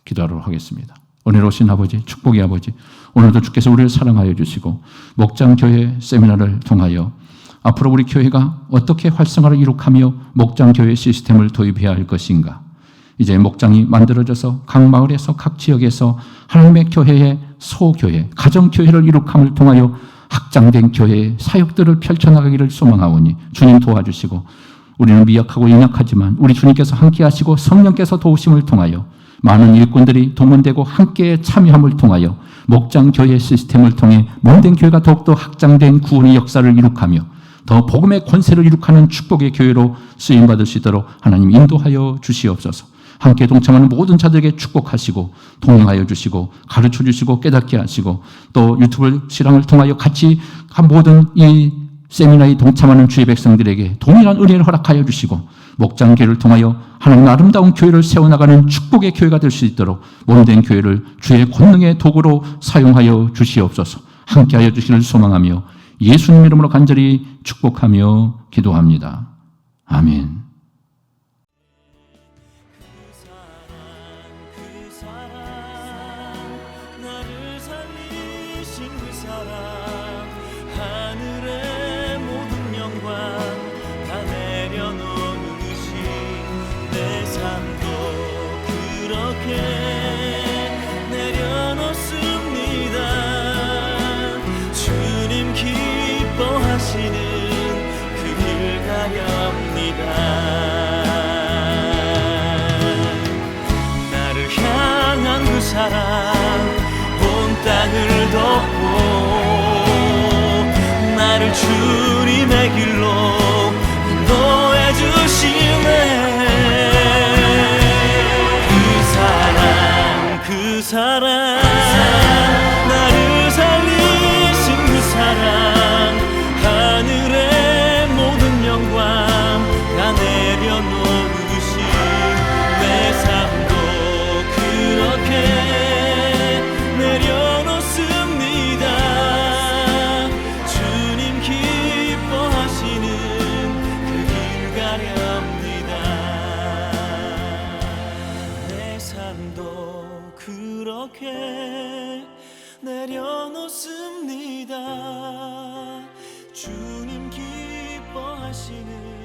B: 기도하도록 하겠습니다. 은혜로우신 아버지, 축복의 아버지, 오늘도 주께서 우리를 사랑하여 주시고 목장교회 세미나를 통하여 앞으로 우리 교회가 어떻게 활성화를 이룩하며 목장교회 시스템을 도입해야 할 것인가. 이제 목장이 만들어져서 각 마을에서 각 지역에서 하나님의 교회의 소교회, 가정교회를 이룩함을 통하여 확장된 교회의 사역들을 펼쳐나가기를 소망하오니 주님 도와주시고 우리는 미약하고 연약하지만 우리 주님께서 함께 하시고 성령께서 도우심을 통하여 많은 일꾼들이 동원되고 함께 참여함을 통하여 목장교회 시스템을 통해 몸된 교회가 더욱더 확장된 구원의 역사를 이룩하며 더 복음의 권세를 이룩하는 축복의 교회로 쓰임받을 수 있도록 하나님 인도하여 주시옵소서. 함께 동참하는 모든 자들에게 축복하시고 동행하여 주시고 가르쳐 주시고 깨닫게 하시고 또 유튜브 실황을 통하여 같이 모든 이 세미나에 동참하는 주의 백성들에게 동일한 은혜를 허락하여 주시고 목장교회를 통하여 하나님 아름다운 교회를 세워나가는 축복의 교회가 될 수 있도록 몸된 교회를 주의 권능의 도구로 사용하여 주시옵소서. 함께하여 주시기를 소망하며 예수님 이름으로 간절히 축복하며 기도합니다. 아멘.
A: 나를 살리신 그 사랑 하늘의 모든 영광 다 내려놓으신 내 삶도 그렇게 내려놓습니다. 주님 기뻐하시는 그 길 가렵니다. 나를 향한 그 사랑 온 땅을 덮고 나를 주님의 길로 인도해 주시네. 그 사랑 나를 살리신 그 사랑 하늘의 모든 영광 다 내려놓으신 내 삶도 그렇게 내려놓습니다. 주님 기뻐하시는 그 길 가렵니다. 내 삶도 그렇게 내려놓습니다. 주님 기뻐하시는